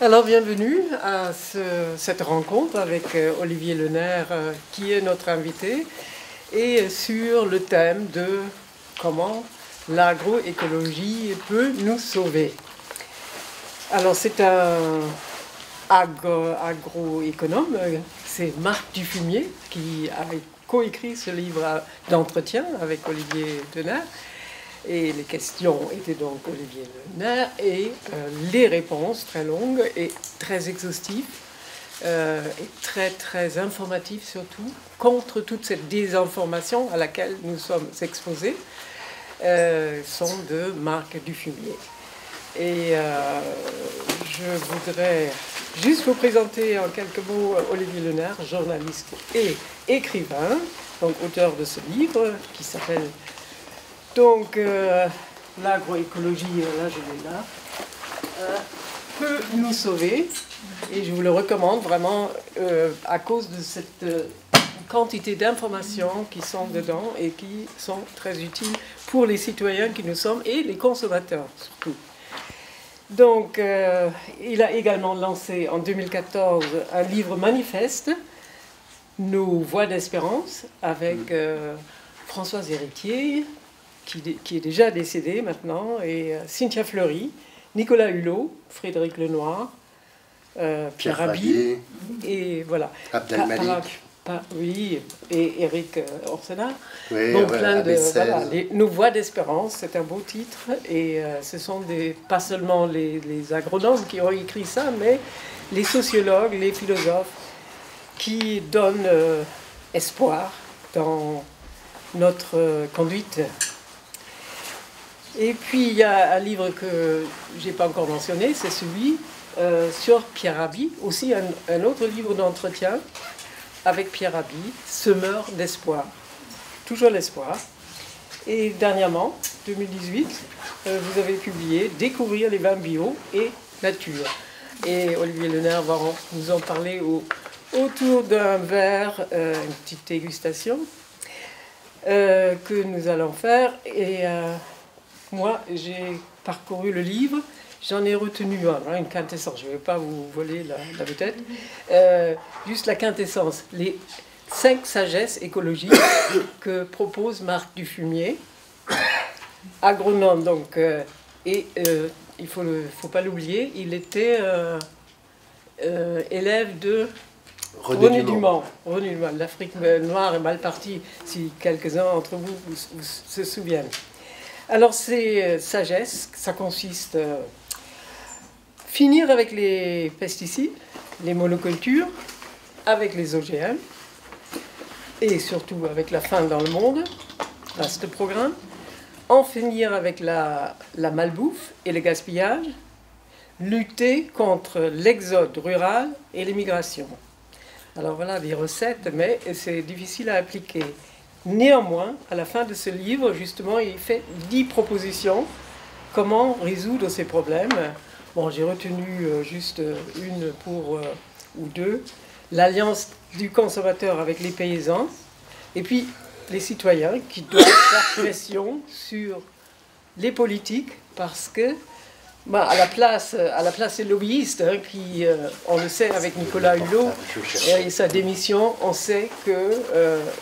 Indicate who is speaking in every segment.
Speaker 1: Alors, bienvenue à cette rencontre avec Olivier Lenaire, qui est notre invité, et sur le thème de comment l'agroécologie peut nous sauver. Alors, c'est un agroéconome, c'est Marc Dufumier, qui a coécrit ce livre d'entretien avec Olivier Lenaire. Et les questions étaient donc Olivier Lenaire et les réponses très longues et très exhaustives et très informatives surtout, contre toute cette désinformation à laquelle nous sommes exposés, sont de Marc Dufumier. Et je voudrais juste vous présenter en quelques mots Olivier Lenaire, journaliste et écrivain, donc auteur de ce livre qui s'appelle donc l'agroécologie, là je l'ai là, peut nous sauver, et je vous le recommande vraiment à cause de cette quantité d'informations qui sont dedans et qui sont très utiles pour les citoyens qui nous sommes et les consommateurs surtout. Donc il a également lancé en 2014 un livre manifeste, Nos Voix d'Espérance, avec Françoise Héritier, qui est déjà décédé maintenant, et Cynthia Fleury, Nicolas Hulot, Frédéric Lenoir, Pierre Rabhi, et voilà.
Speaker 2: Abdelmalik.
Speaker 1: Oui, et Eric Orsenard.
Speaker 2: Oui,
Speaker 1: donc
Speaker 2: voilà,
Speaker 1: plein de voilà, Nos Voix d'Espérance, c'est un beau titre, et ce sont pas seulement les agronomes qui ont écrit ça, mais les sociologues, les philosophes, qui donnent espoir dans notre conduite. Et puis, il y a un livre que je n'ai pas encore mentionné, c'est celui sur Pierre Rabhi, aussi un autre livre d'entretien avec Pierre Rabhi, Semeur d'espoir. Toujours l'espoir. Et dernièrement, 2018, vous avez publié Découvrir les vins bio et nature. Et Olivier Lenaire va nous en parler autour d'un verre, une petite dégustation que nous allons faire. Et moi, j'ai parcouru le livre, j'en ai retenu une quintessence, je ne vais pas vous voler la vedette, juste la quintessence, les 5 sagesses écologiques que propose Marc Dufumier, agronome donc, et il faut pas l'oublier, il était élève de René Dumont. L'Afrique noire est mal partie, si quelques-uns d'entre vous se souviennent. Alors, ces sagesses, ça consiste à finir avec les pesticides, les monocultures, avec les OGM, et surtout avec la faim dans le monde, vaste programme, en finir avec la malbouffe et le gaspillage, lutter contre l'exode rural et l'immigration. Alors voilà des recettes, mais c'est difficile à appliquer. Néanmoins, à la fin de ce livre, justement, il fait 10 propositions. Comment résoudre ces problèmes? Bon, j'ai retenu juste une ou deux. L'alliance du consommateur avec les paysans. Et puis, les citoyens qui doivent faire pression sur les politiques parce que, à la place des lobbyistes, qui, on le sait avec Nicolas Hulot et sa démission, on sait que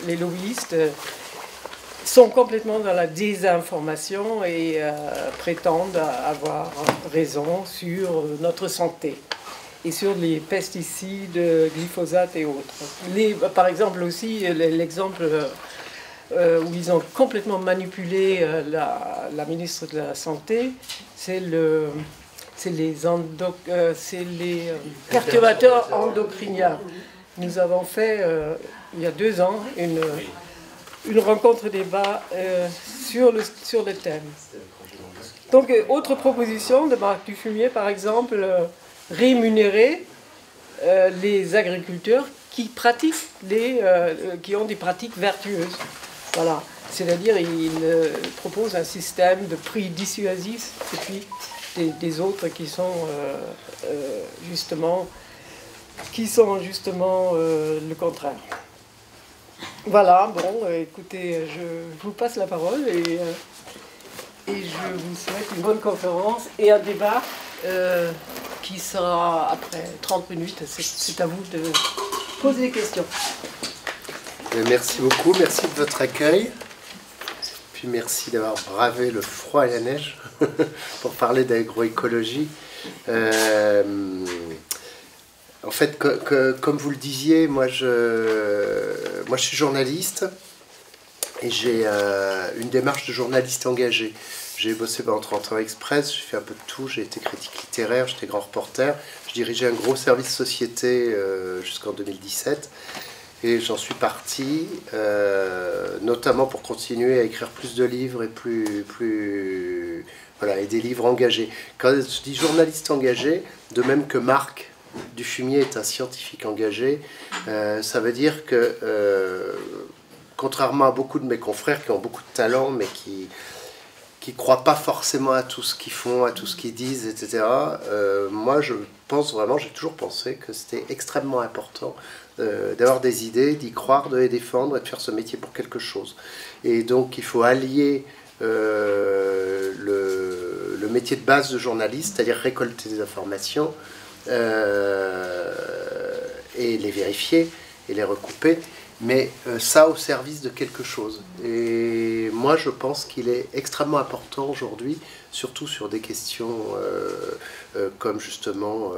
Speaker 1: les lobbyistes sont complètement dans la désinformation et prétendent avoir raison sur notre santé et sur les pesticides, glyphosate et autres. Par exemple aussi, l'exemple où ils ont complètement manipulé la ministre de la Santé, c'est les perturbateurs endocriniens. Nous avons fait, il y a 2 ans, une rencontre débat sur le thème. Donc, autre proposition de Marc Dufumier, par exemple, rémunérer les agriculteurs qui qui ont des pratiques vertueuses. Voilà. C'est-à-dire, il propose un système de prix dissuasif et puis des autres qui sont justement le contraire. Voilà, bon, écoutez, je vous passe la parole et je vous souhaite une bonne conférence et un débat qui sera après 30 minutes. C'est à vous de poser des questions.
Speaker 2: Merci beaucoup, merci de votre accueil. Puis merci d'avoir bravé le froid et la neige pour parler d'agroécologie. En fait, comme vous le disiez, moi je suis journaliste et j'ai une démarche de journaliste engagé. J'ai bossé pendant 30 ans à Express, j'ai fait un peu de tout, j'ai été critique littéraire, j'étais grand reporter, je dirigeais un gros service société jusqu'en 2017. Et j'en suis parti, notamment pour continuer à écrire plus de livres et voilà, et des livres engagés. Quand je dis journaliste engagé, de même que Marc Dufumier est un scientifique engagé, ça veut dire que, contrairement à beaucoup de mes confrères qui ont beaucoup de talent, mais qui croient pas forcément à tout ce qu'ils font, à tout ce qu'ils disent, etc. Moi, je pense vraiment, j'ai toujours pensé que c'était extrêmement important d'avoir des idées, d'y croire, de les défendre et de faire ce métier pour quelque chose. Et donc, il faut allier le métier de base de journaliste, c'est-à-dire récolter des informations et les vérifier et les recouper, mais ça au service de quelque chose. Et moi, je pense qu'il est extrêmement important aujourd'hui, surtout sur des questions comme justement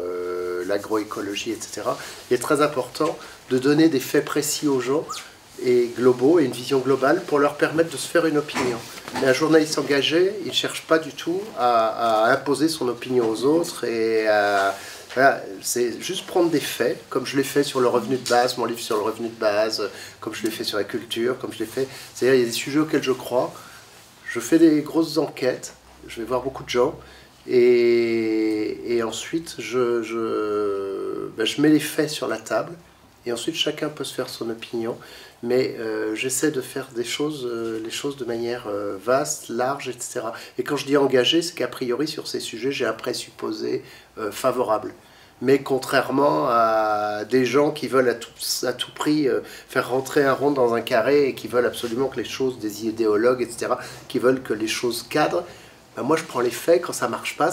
Speaker 2: l'agroécologie, etc. Il est très important de donner des faits précis aux gens et globaux et une vision globale pour leur permettre de se faire une opinion. Mais un journaliste engagé, il ne cherche pas du tout à imposer son opinion aux autres et voilà, c'est juste prendre des faits, comme je l'ai fait sur le revenu de base, mon livre sur le revenu de base, comme je l'ai fait sur la culture, comme je l'ai fait... C'est-à-dire, il y a des sujets auxquels je crois, je fais des grosses enquêtes, je vais voir beaucoup de gens, et ensuite, je mets les faits sur la table, et ensuite, chacun peut se faire son opinion, mais j'essaie de faire les choses de manière vaste, large, etc. Et quand je dis engagé, c'est qu'a priori, sur ces sujets, j'ai un présupposé favorable. Mais contrairement à des gens qui veulent à tout prix faire rentrer un rond dans un carré et qui veulent absolument que les choses, des idéologues, etc., qui veulent que les choses cadrent, ben moi je prends les faits, quand ça marche pas,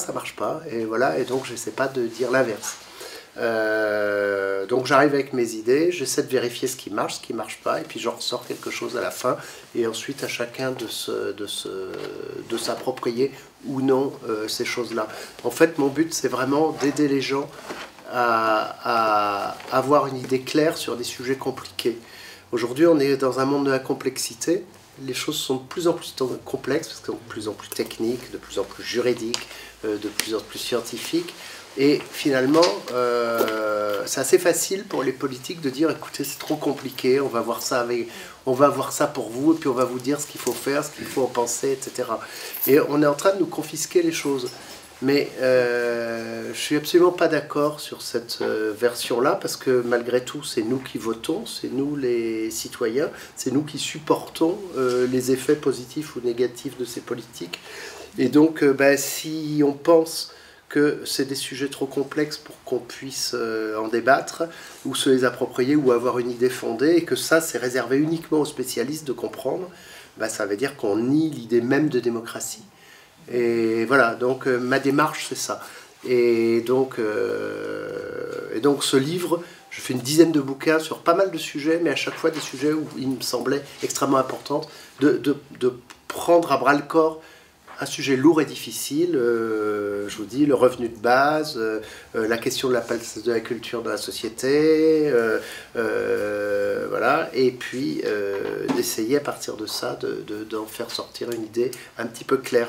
Speaker 2: et voilà, et donc je n'essaie pas de dire l'inverse. Donc j'arrive avec mes idées, j'essaie de vérifier ce qui marche pas, et puis j'en ressors quelque chose à la fin, et ensuite à chacun de s'approprier ou non ces choses-là. En fait, mon but, c'est vraiment d'aider les gens à avoir une idée claire sur des sujets compliqués. Aujourd'hui, on est dans un monde de la complexité. Les choses sont de plus en plus complexes, parce qu'elles sont de plus en plus techniques, de plus en plus juridiques, de plus en plus scientifiques. Et finalement, c'est assez facile pour les politiques de dire, écoutez, c'est trop compliqué, on va voir ça pour vous, et puis on va vous dire ce qu'il faut faire, ce qu'il faut en penser, etc. Et on est en train de nous confisquer les choses. Mais je suis absolument pas d'accord sur cette version-là, parce que malgré tout, c'est nous qui votons, c'est nous les citoyens, c'est nous qui supportons les effets positifs ou négatifs de ces politiques. Et donc, si on pense que c'est des sujets trop complexes pour qu'on puisse en débattre, ou se les approprier, ou avoir une idée fondée, et que ça, c'est réservé uniquement aux spécialistes de comprendre, ça veut dire qu'on nie l'idée même de démocratie. Et voilà, donc ma démarche, c'est ça. Et donc ce livre, je fais une dizaine de bouquins sur pas mal de sujets, mais à chaque fois des sujets où il me semblait extrêmement important de prendre à bras-le-corps un sujet lourd et difficile, je vous dis, le revenu de base, la question de la place de la culture dans la société, voilà, et puis d'essayer à partir de ça d'en faire sortir une idée un petit peu claire.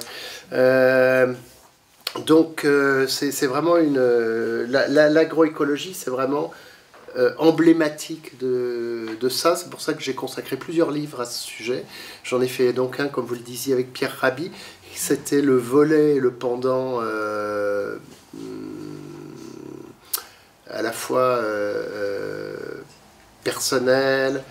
Speaker 2: Donc c'est vraiment l'agroécologie, c'est vraiment emblématique de ça. C'est pour ça que j'ai consacré plusieurs livres à ce sujet. J'en ai fait donc un, comme vous le disiez, avec Pierre Rabhi. C'était le volet et le pendant à la fois personnel,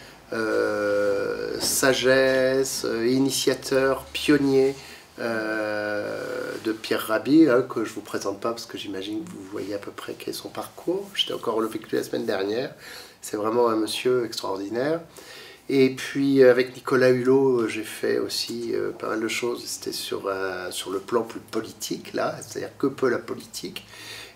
Speaker 2: sagesse, initiateur, pionnier de Pierre Rabhi, que je ne vous présente pas parce que j'imagine que vous voyez à peu près quel est son parcours. J'étais encore le vécu la semaine dernière. C'est vraiment un monsieur extraordinaire. Et puis avec Nicolas Hulot, j'ai fait aussi pas mal de choses. C'était sur le plan plus politique, là, c'est-à-dire que peut la politique.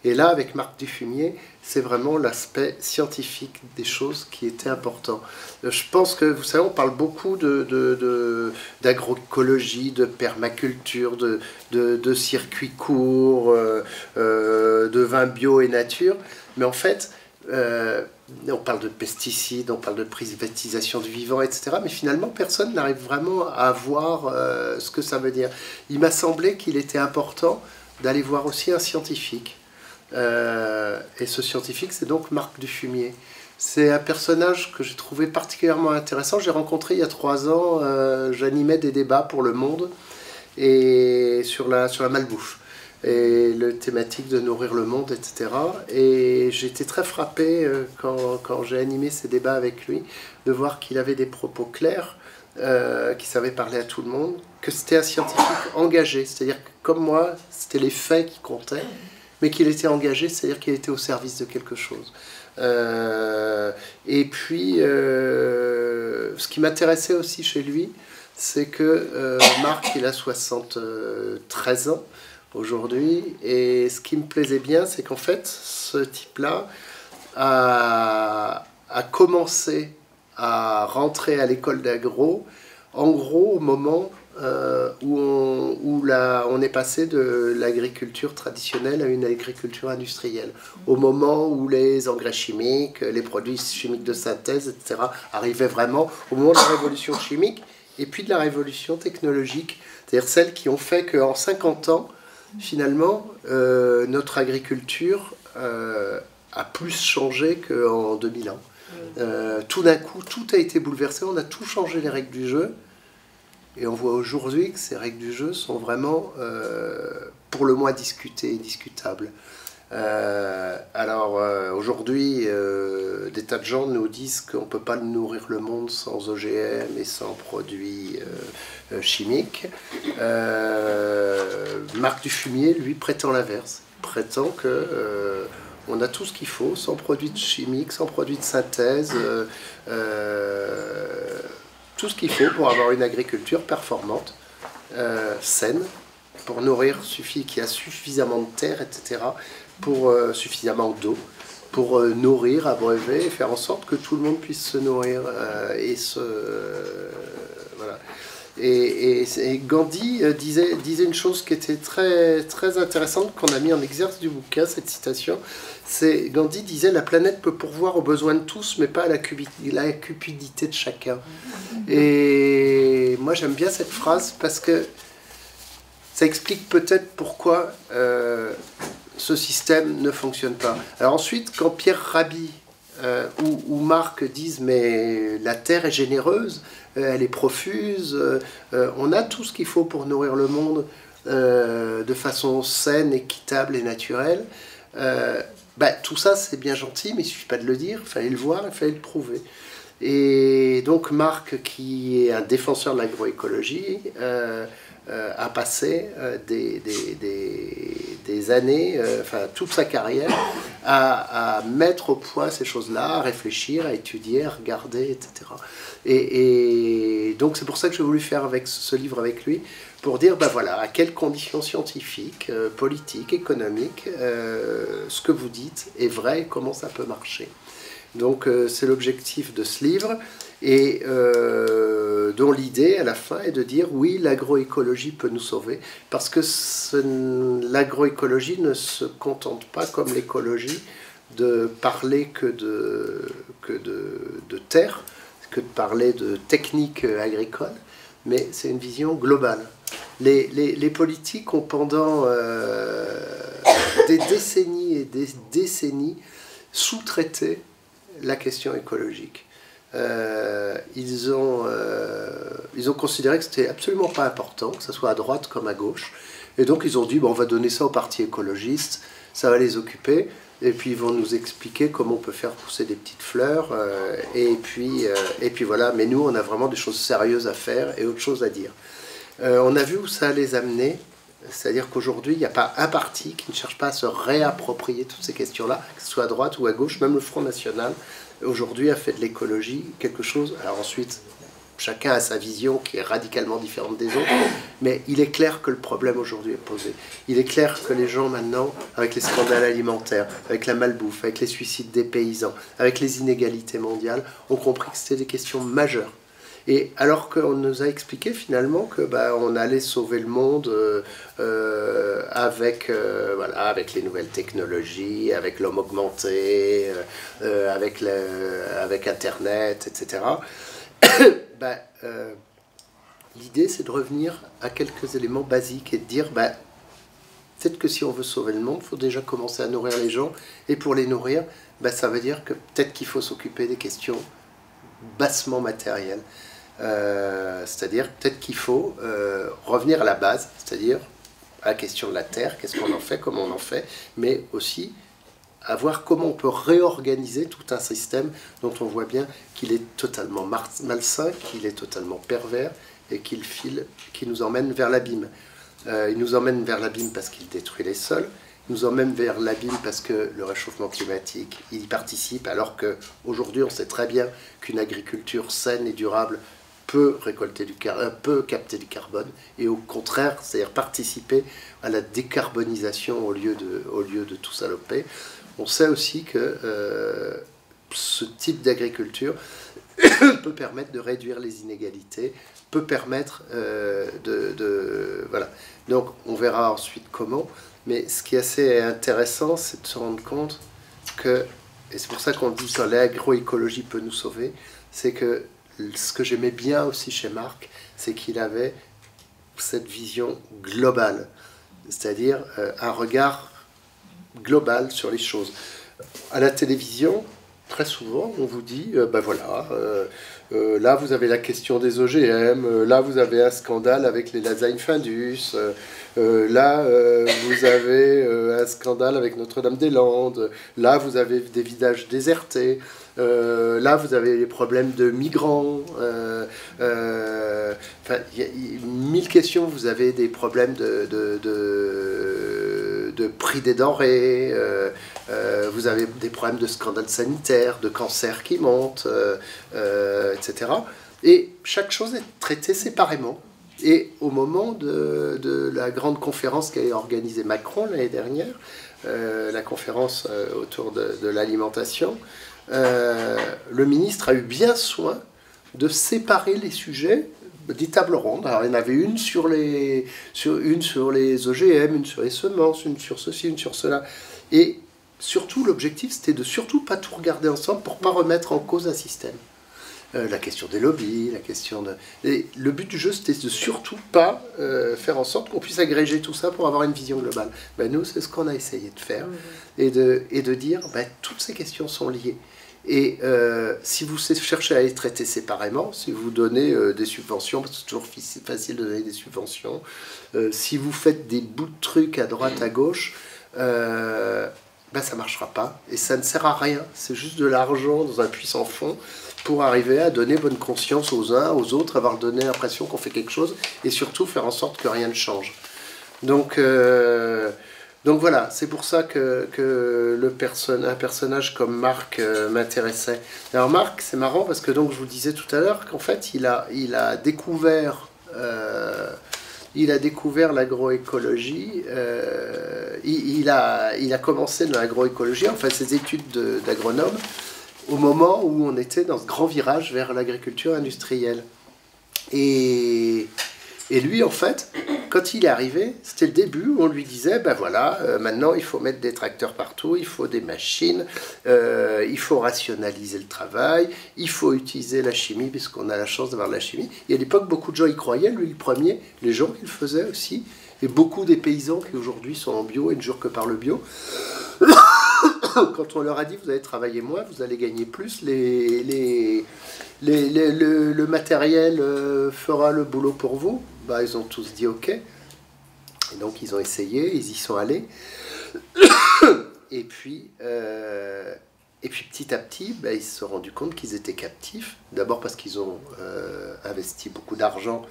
Speaker 2: Et là, avec Marc Dufumier, c'est vraiment l'aspect scientifique des choses qui était important. Je pense que, vous savez, on parle beaucoup d'agroécologie, de permaculture, de circuits courts, de vin bio et nature, mais en fait, on parle de pesticides, on parle de privatisation du vivant, etc. Mais finalement, personne n'arrive vraiment à voir ce que ça veut dire. Il m'a semblé qu'il était important d'aller voir aussi un scientifique. Et ce scientifique, c'est donc Marc Dufumier. C'est un personnage que j'ai trouvé particulièrement intéressant. J'ai rencontré il y a 3 ans, j'animais des débats pour Le Monde et sur la malbouffe. Et la thématique de nourrir le monde, etc. Et j'ai été très frappé quand j'ai animé ces débats avec lui, de voir qu'il avait des propos clairs, qu'il savait parler à tout le monde, que c'était un scientifique engagé, c'est-à-dire que comme moi, c'était les faits qui comptaient, mais qu'il était engagé, c'est-à-dire qu'il était au service de quelque chose. Et puis, ce qui m'intéressait aussi chez lui, c'est que Marc, il a 73 ans, aujourd'hui, et ce qui me plaisait bien, c'est qu'en fait, ce type-là a commencé à rentrer à l'école d'agro, en gros, au moment où on est passé de l'agriculture traditionnelle à une agriculture industrielle, au moment où les engrais chimiques, les produits chimiques de synthèse, etc., arrivaient vraiment, au moment de la révolution chimique, et puis de la révolution technologique, c'est-à-dire celles qui ont fait qu'en 50 ans, finalement, notre agriculture a plus changé qu'en 2000 ans. Tout d'un coup, tout a été bouleversé, on a tout changé les règles du jeu, et on voit aujourd'hui que ces règles du jeu sont vraiment, pour le moins, discutées et discutables. Aujourd'hui, des tas de gens nous disent qu'on ne peut pas nourrir le monde sans OGM et sans produits chimiques. Marc Dufumier, lui, prétend l'inverse. Prétend que on a tout ce qu'il faut, sans produits chimiques, sans produits de synthèse, tout ce qu'il faut pour avoir une agriculture performante, saine, pour nourrir, qu'il y a suffisamment de terre, etc., pour suffisamment d'eau, pour nourrir, abreuver, et faire en sorte que tout le monde puisse se nourrir voilà. Et Gandhi disait une chose qui était très, très intéressante, qu'on a mis en exerce du bouquin, cette citation. C'est Gandhi disait: la planète peut pourvoir aux besoins de tous, mais pas à la cupidité de chacun. Et moi j'aime bien cette phrase parce que ça explique peut-être pourquoi ce système ne fonctionne pas. Alors ensuite, quand Pierre Rabhi ou Marc disent mais la terre est généreuse, elle est profuse, on a tout ce qu'il faut pour nourrir le monde de façon saine, équitable et naturelle, tout ça c'est bien gentil, mais il ne suffit pas de le dire, il fallait le voir, il fallait le prouver. Et donc Marc, qui est un défenseur de l'agroécologie, a passé des années, toute sa carrière, à mettre au point ces choses-là, à réfléchir, à étudier, à regarder, etc. Et donc c'est pour ça que j'ai voulu faire ce livre avec lui, pour dire, voilà, à quelles conditions scientifiques, politiques, économiques, ce que vous dites est vrai et comment ça peut marcher. Donc c'est l'objectif de ce livre, et dont l'idée à la fin est de dire oui, l'agroécologie peut nous sauver, parce que l'agroécologie ne se contente pas, comme l'écologie, de parler que de terre, que de parler de techniques agricoles, mais c'est une vision globale. Les politiques ont pendant des décennies et des décennies sous-traité la question écologique. Ils ont considéré que c'était absolument pas important, que ce soit à droite comme à gauche, et donc ils ont dit on va donner ça aux partis écologistes, ça va les occuper, et puis ils vont nous expliquer comment on peut faire pousser des petites fleurs, et puis voilà. Mais nous on a vraiment des choses sérieuses à faire et autre chose à dire. On a vu où ça les amener. C'est-à-dire qu'aujourd'hui, il n'y a pas un parti qui ne cherche pas à se réapproprier toutes ces questions-là, que ce soit à droite ou à gauche. Même le Front National, aujourd'hui, a fait de l'écologie quelque chose. Alors ensuite, chacun a sa vision qui est radicalement différente des autres, mais il est clair que le problème aujourd'hui est posé. Il est clair que les gens maintenant, avec les scandales alimentaires, avec la malbouffe, avec les suicides des paysans, avec les inégalités mondiales, ont compris que c'était des questions majeures. Et alors qu'on nous a expliqué finalement que on allait sauver le monde avec les nouvelles technologies, avec l'homme augmenté, avec Internet, etc. L'idée, c'est de revenir à quelques éléments basiques et de dire peut-être que si on veut sauver le monde, il faut déjà commencer à nourrir les gens. Et pour les nourrir, ça veut dire que peut-être qu'il faut s'occuper des questions bassement matérielles. C'est-à-dire peut-être qu'il faut revenir à la base, c'est-à-dire à la question de la terre, qu'est-ce qu'on en fait, comment on en fait, mais aussi à voir comment on peut réorganiser tout un système dont on voit bien qu'il est totalement malsain, qu'il est totalement pervers et qu'il nous emmène vers l'abîme. Il nous emmène vers l'abîme parce qu'il détruit les sols, il nous emmène vers l'abîme parce que le réchauffement climatique, il y participe, alors qu'aujourd'hui on sait très bien qu'une agriculture saine et durable peut capter du carbone et au contraire, c'est-à-dire participer à la décarbonisation au lieu de tout saloper. On sait aussi que ce type d'agriculture peut permettre de réduire les inégalités, peut permettre voilà. Donc on verra ensuite comment, mais ce qui est assez intéressant, c'est de se rendre compte que, et c'est pour ça qu'on dit que l'agroécologie peut nous sauver, c'est que ce que j'aimais bien aussi chez Marc, c'est qu'il avait cette vision globale, c'est-à-dire un regard global sur les choses. À la télévision, très souvent, on vous dit, là vous avez la question des OGM, là vous avez un scandale avec les lasagnes Findus, là vous avez un scandale avec Notre-Dame-des-Landes, là vous avez des villages désertés, là vous avez les problèmes de migrants, il y a 1000 questions, vous avez des problèmes de prix des denrées, vous avez des problèmes de scandales sanitaires, de cancers qui montent, etc. Et chaque chose est traitée séparément. Et au moment de la grande conférence qu'a organisée Macron l'année dernière, la conférence autour de l'alimentation, le ministre a eu bien soin de séparer les sujets des tables rondes. Alors il y en avait une sur les OGM, une sur les semences, une sur ceci, une sur cela. Et surtout, l'objectif, c'était de surtout pas tout regarder ensemble pour pas remettre en cause un système. La question des lobbies, la question de... Et le but du jeu, c'était de surtout pas faire en sorte qu'on puisse agréger tout ça pour avoir une vision globale. Nous, c'est ce qu'on a essayé de faire, et de dire, toutes ces questions sont liées. Et si vous cherchez à les traiter séparément, si vous donnez des subventions, parce que c'est toujours facile de donner des subventions, si vous faites des bouts de trucs à droite, à gauche, ça ne marchera pas. Et ça ne sert à rien. C'est juste de l'argent dans un puits sans fond pour arriver à donner bonne conscience aux uns, aux autres, avoir donné l'impression qu'on fait quelque chose, et surtout faire en sorte que rien ne change. Donc voilà, c'est pour ça que un personnage comme Marc m'intéressait. Alors Marc, c'est marrant parce que donc je vous disais tout à l'heure qu'en fait il a découvert l'agroécologie. Il a commencé dans l'agroécologie, enfin ses études d'agronome, au moment où on était dans ce grand virage vers l'agriculture industrielle. Et lui, en fait, quand il est arrivé, c'était le début où on lui disait, maintenant il faut mettre des tracteurs partout, il faut des machines, il faut rationaliser le travail, il faut utiliser la chimie, puisqu'on a la chance d'avoir de la chimie. Et à l'époque, beaucoup de gens y croyaient, lui le premier, les gens qui le faisaient aussi, et beaucoup des paysans qui aujourd'hui sont en bio et ne jurent que par le bio. Quand on leur a dit, vous allez travailler moins, vous allez gagner plus, le matériel fera le boulot pour vous, ils ont tous dit ok. Et donc ils ont essayé, ils y sont allés. Et puis petit à petit, ils se sont rendus compte qu'ils étaient captifs. D'abord parce qu'ils ont investi beaucoup d'argent.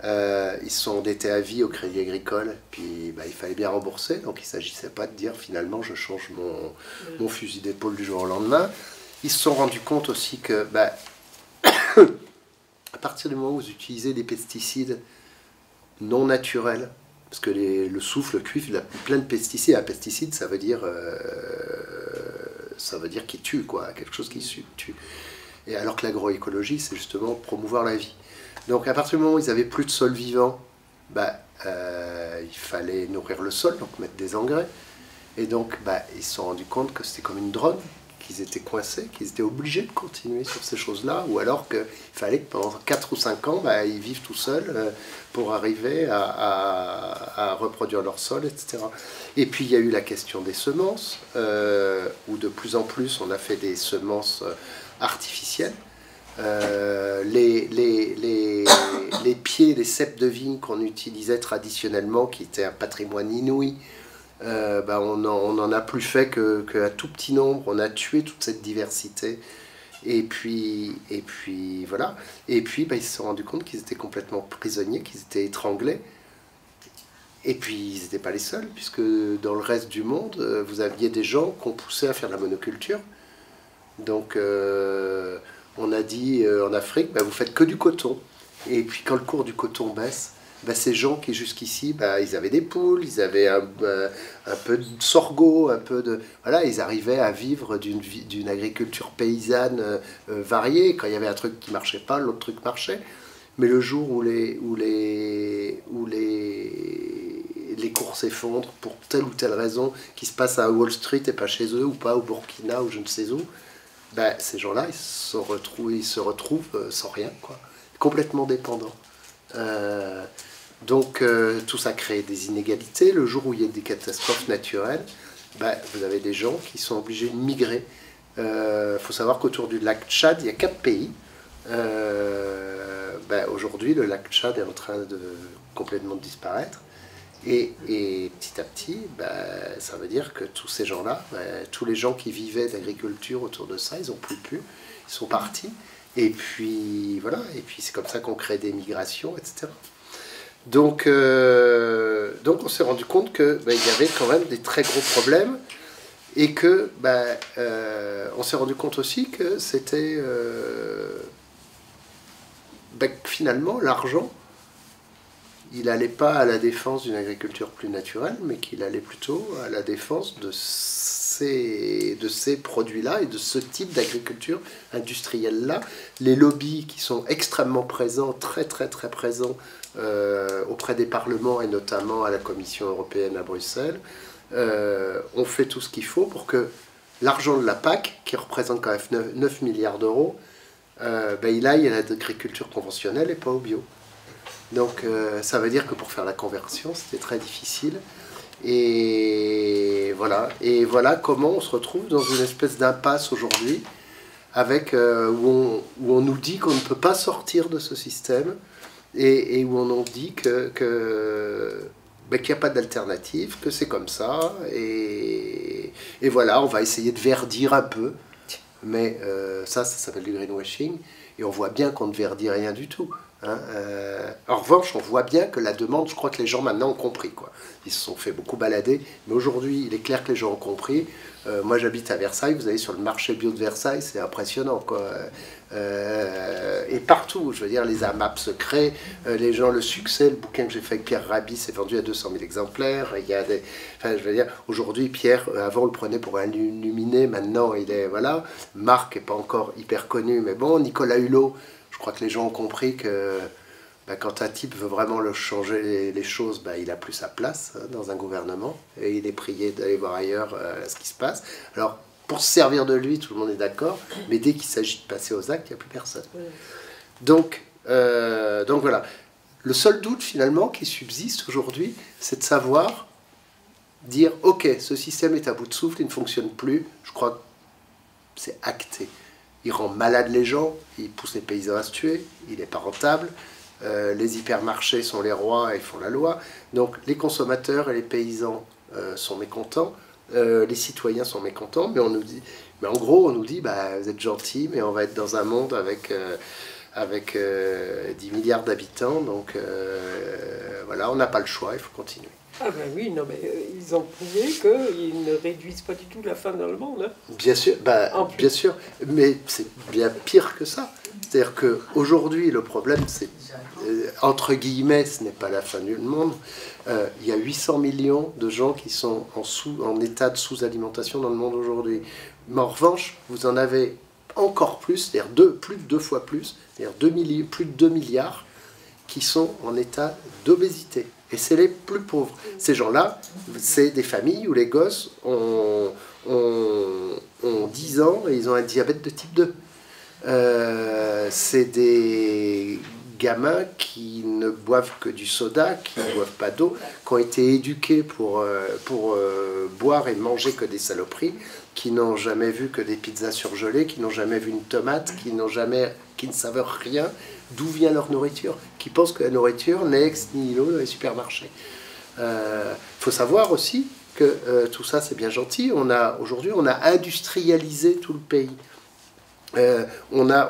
Speaker 2: Ils se sont endettés à vie au Crédit Agricole, puis il fallait bien rembourser, donc il ne s'agissait pas de dire finalement je change mon fusil d'épaule du jour au lendemain. Ils se sont rendus compte aussi que partir du moment où vous utilisez des pesticides non naturels, parce que le soufre, le cuivre, il a plein de pesticides. Un pesticide, ça veut dire qu'il tue, quoi, quelque chose qui tue. Et alors que l'agroécologie, c'est justement promouvoir la vie. Donc à partir du moment où ils n'avaient plus de sol vivant, il fallait nourrir le sol, donc mettre des engrais. Et donc ils se sont rendus compte que c'était comme une drogue, qu'ils étaient coincés, qu'ils étaient obligés de continuer sur ces choses-là, ou alors qu'il fallait que pendant 4 ou 5 ans, ils vivent tout seuls pour arriver à reproduire leur sol, etc. Et puis il y a eu la question des semences, où de plus en plus on a fait des semences artificielles. Les pieds, les ceps de vigne qu'on utilisait traditionnellement, qui étaient un patrimoine inouï, on n'en a plus fait qu'un tout petit nombre. On a tué toute cette diversité. Et puis voilà. Et puis ils se sont rendus compte qu'ils étaient complètement prisonniers, qu'ils étaient étranglés. Et puis ils n'étaient pas les seuls, puisque dans le reste du monde, vous aviez des gens qu'on poussait à faire de la monoculture. Donc on a dit en Afrique, vous faites que du coton. Et puis quand le cours du coton baisse, ces gens qui jusqu'ici, ils avaient des poules, ils avaient un peu de sorgho, un peu de... Voilà, ils arrivaient à vivre d'une agriculture paysanne variée. Quand il y avait un truc qui marchait pas, l'autre truc marchait. Mais le jour où les cours s'effondrent pour telle ou telle raison, qui se passe à Wall Street et pas chez eux, ou pas au Burkina, ou je ne sais où, ces gens-là, ils se retrouvent sans rien, quoi, complètement dépendants. Donc tout ça crée des inégalités. Le jour où il y a des catastrophes naturelles, vous avez des gens qui sont obligés de migrer. Faut savoir qu'autour du lac Tchad, il y a 4 pays. Aujourd'hui, le lac Tchad est en train de complètement disparaître. Et petit à petit, ça veut dire que tous ces gens-là, tous les gens qui vivaient d'agriculture autour de ça, ils n'ont plus pu, ils sont partis. Et puis voilà, et puis c'est comme ça qu'on crée des migrations, etc. Donc on s'est rendu compte qu'il y avait quand même des très gros problèmes, et que on s'est rendu compte aussi que c'était finalement l'argent, il n'allait pas à la défense d'une agriculture plus naturelle, mais qu'il allait plutôt à la défense de ces produits-là et de ce type d'agriculture industrielle-là. Les lobbies qui sont extrêmement présents, très très très présents auprès des parlements et notamment à la Commission européenne à Bruxelles, ont fait tout ce qu'il faut pour que l'argent de la PAC, qui représente quand même 9 milliards d'euros, il aille à l'agriculture conventionnelle et pas au bio. Donc ça veut dire que pour faire la conversion, c'était très difficile. Et voilà comment on se retrouve dans une espèce d'impasse aujourd'hui, avec où on nous dit qu'on ne peut pas sortir de ce système, et où on nous dit qu'il n'y a pas d'alternative, que c'est comme ça, et voilà, on va essayer de verdir un peu, mais ça s'appelle du greenwashing, et on voit bien qu'on ne verdit rien du tout. En revanche, on voit bien que la demande, je crois que les gens maintenant ont compris, quoi. Ils se sont fait beaucoup balader, mais aujourd'hui, il est clair que les gens ont compris. Moi, j'habite à Versailles, vous allez sur le marché bio de Versailles, c'est impressionnant, quoi. Et partout, je veux dire, les AMAP se créent, les gens, le succès, le bouquin que j'ai fait avec Pierre Rabhi s'est vendu à 200 000 exemplaires. Il y a des, enfin, je veux dire, aujourd'hui, Pierre, avant, on le prenait pour un illuminé, maintenant, il est, voilà. Marc n'est pas encore hyper connu, mais bon, Nicolas Hulot, je crois que les gens ont compris que quand un type veut vraiment changer les choses, il n'a plus sa place dans un gouvernement, et il est prié d'aller voir ailleurs ce qui se passe. Alors, pour se servir de lui, tout le monde est d'accord, mais dès qu'il s'agit de passer aux actes, il n'y a plus personne. Donc voilà. Le seul doute, finalement, qui subsiste aujourd'hui, c'est de savoir dire, ok, ce système est à bout de souffle, il ne fonctionne plus, je crois que c'est acté. Il rend malade les gens, il pousse les paysans à se tuer, il n'est pas rentable, les hypermarchés sont les rois et font la loi, donc les consommateurs et les paysans sont mécontents, les citoyens sont mécontents, mais on nous dit, en gros on nous dit, vous êtes gentils, mais on va être dans un monde avec 10 milliards d'habitants, donc voilà, on n'a pas le choix, il faut continuer.
Speaker 1: Ah ben oui, non mais ils ont prouvé qu'ils ne réduisent pas du tout la faim dans le monde. Hein.
Speaker 2: Bien sûr, bien sûr, mais c'est bien pire que ça. C'est-à-dire qu'aujourd'hui, le problème, c'est, entre guillemets, ce n'est pas la fin du monde. Il y a 800 millions de gens qui sont en état de sous-alimentation dans le monde aujourd'hui. Mais en revanche, vous en avez encore plus, c'est-à-dire plus de 2 fois plus, c'est-à-dire plus de 2 milliards qui sont en état d'obésité. Et c'est les plus pauvres. Ces gens-là, c'est des familles où les gosses ont 10 ans et ils ont un diabète de type 2. C'est des gamins qui ne boivent que du soda, qui ne boivent pas d'eau, qui ont été éduqués pour boire et manger que des saloperies, qui n'ont jamais vu que des pizzas surgelées, qui n'ont jamais vu une tomate, qui ne savent rien d'où vient leur nourriture, qui pensent que la nourriture n'est ex nihilo dans les supermarchés. Faut savoir aussi que tout ça c'est bien gentil. Aujourd'hui on a industrialisé tout le pays. On a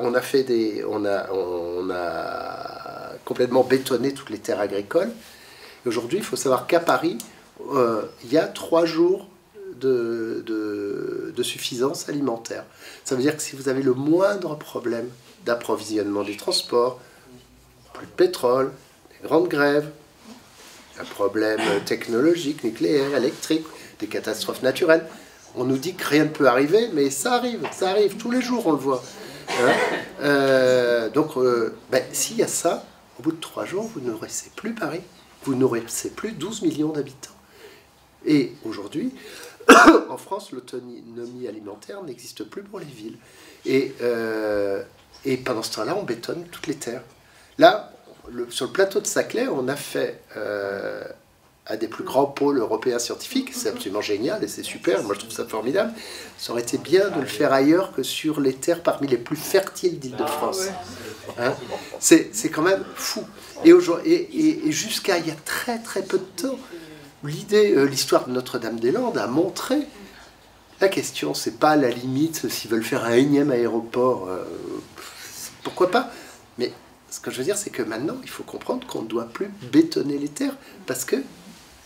Speaker 2: complètement bétonné toutes les terres agricoles. Aujourd'hui, il faut savoir qu'à Paris, il y a 3 jours de suffisance alimentaire. Ça veut dire que si vous avez le moindre problème d'approvisionnement du transport, plus de pétrole, des grandes grèves, un problème technologique, nucléaire, électrique, des catastrophes naturelles, on nous dit que rien ne peut arriver, mais ça arrive, tous les jours on le voit. Hein, donc, s'il y a ça, au bout de 3 jours, vous ne nourrissez plus Paris, vous ne nourrissez plus 12 millions d'habitants. Et aujourd'hui, en France, l'autonomie alimentaire n'existe plus pour les villes. Et pendant ce temps-là, on bétonne toutes les terres. Là, sur le plateau de Saclay, on a fait un des plus grands pôles européens scientifiques. C'est absolument génial et c'est super. Moi, je trouve ça formidable. Ça aurait été bien de le faire ailleurs que sur les terres parmi les plus fertiles d'Île-de-France. Hein, c'est quand même fou. Et jusqu'à il y a très très peu de temps, l'histoire de Notre-Dame-des-Landes a montré. La question, c'est pas à la limite s'ils veulent faire un énième aéroport, pourquoi pas. Mais ce que je veux dire, c'est que maintenant, il faut comprendre qu'on ne doit plus bétonner les terres parce que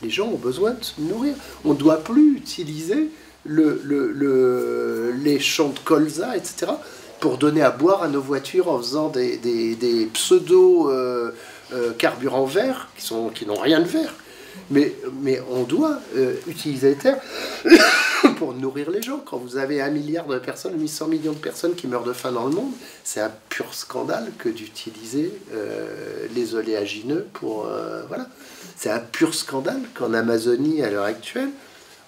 Speaker 2: les gens ont besoin de se nourrir. On ne doit plus utiliser les champs de colza, etc., pour donner à boire à nos voitures en faisant des pseudo-carburants verts qui n'ont rien de vert. Mais on doit utiliser les terres pour nourrir les gens. Quand vous avez 1 milliard de personnes, 800 millions de personnes qui meurent de faim dans le monde, c'est un pur scandale que d'utiliser les oléagineux pour... voilà. C'est un pur scandale qu'en Amazonie, à l'heure actuelle,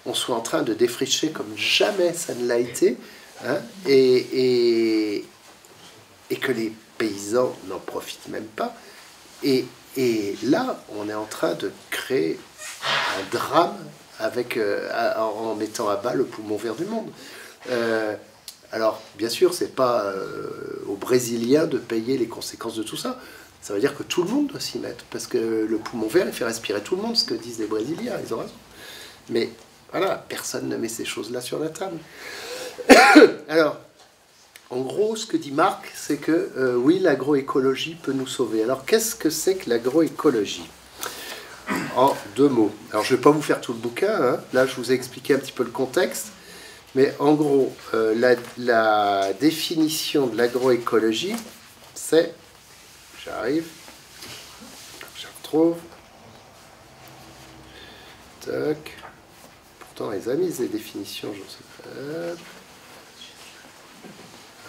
Speaker 2: on soit en train de défricher comme jamais ça ne l'a été, hein, et que les paysans n'en profitent même pas. Et là, on est en train de créer un drame en mettant à bas le poumon vert du monde. Alors, bien sûr, c'est pas aux Brésiliens de payer les conséquences de tout ça. Ça veut dire que tout le monde doit s'y mettre, parce que le poumon vert, il fait respirer tout le monde, ce que disent les Brésiliens, ils ont raison. Mais voilà, personne ne met ces choses-là sur la table. Alors, en gros, ce que dit Marc, c'est que oui, l'agroécologie peut nous sauver. Alors, qu'est-ce que c'est que l'agroécologie ? En 2 mots. Alors, je ne vais pas vous faire tout le bouquin, hein. Là, je vous ai expliqué un petit peu le contexte. Mais en gros, la définition de l'agroécologie, c'est... J'arrive. Je retrouve. Tac. Pourtant, les amis, les définitions, je ne sais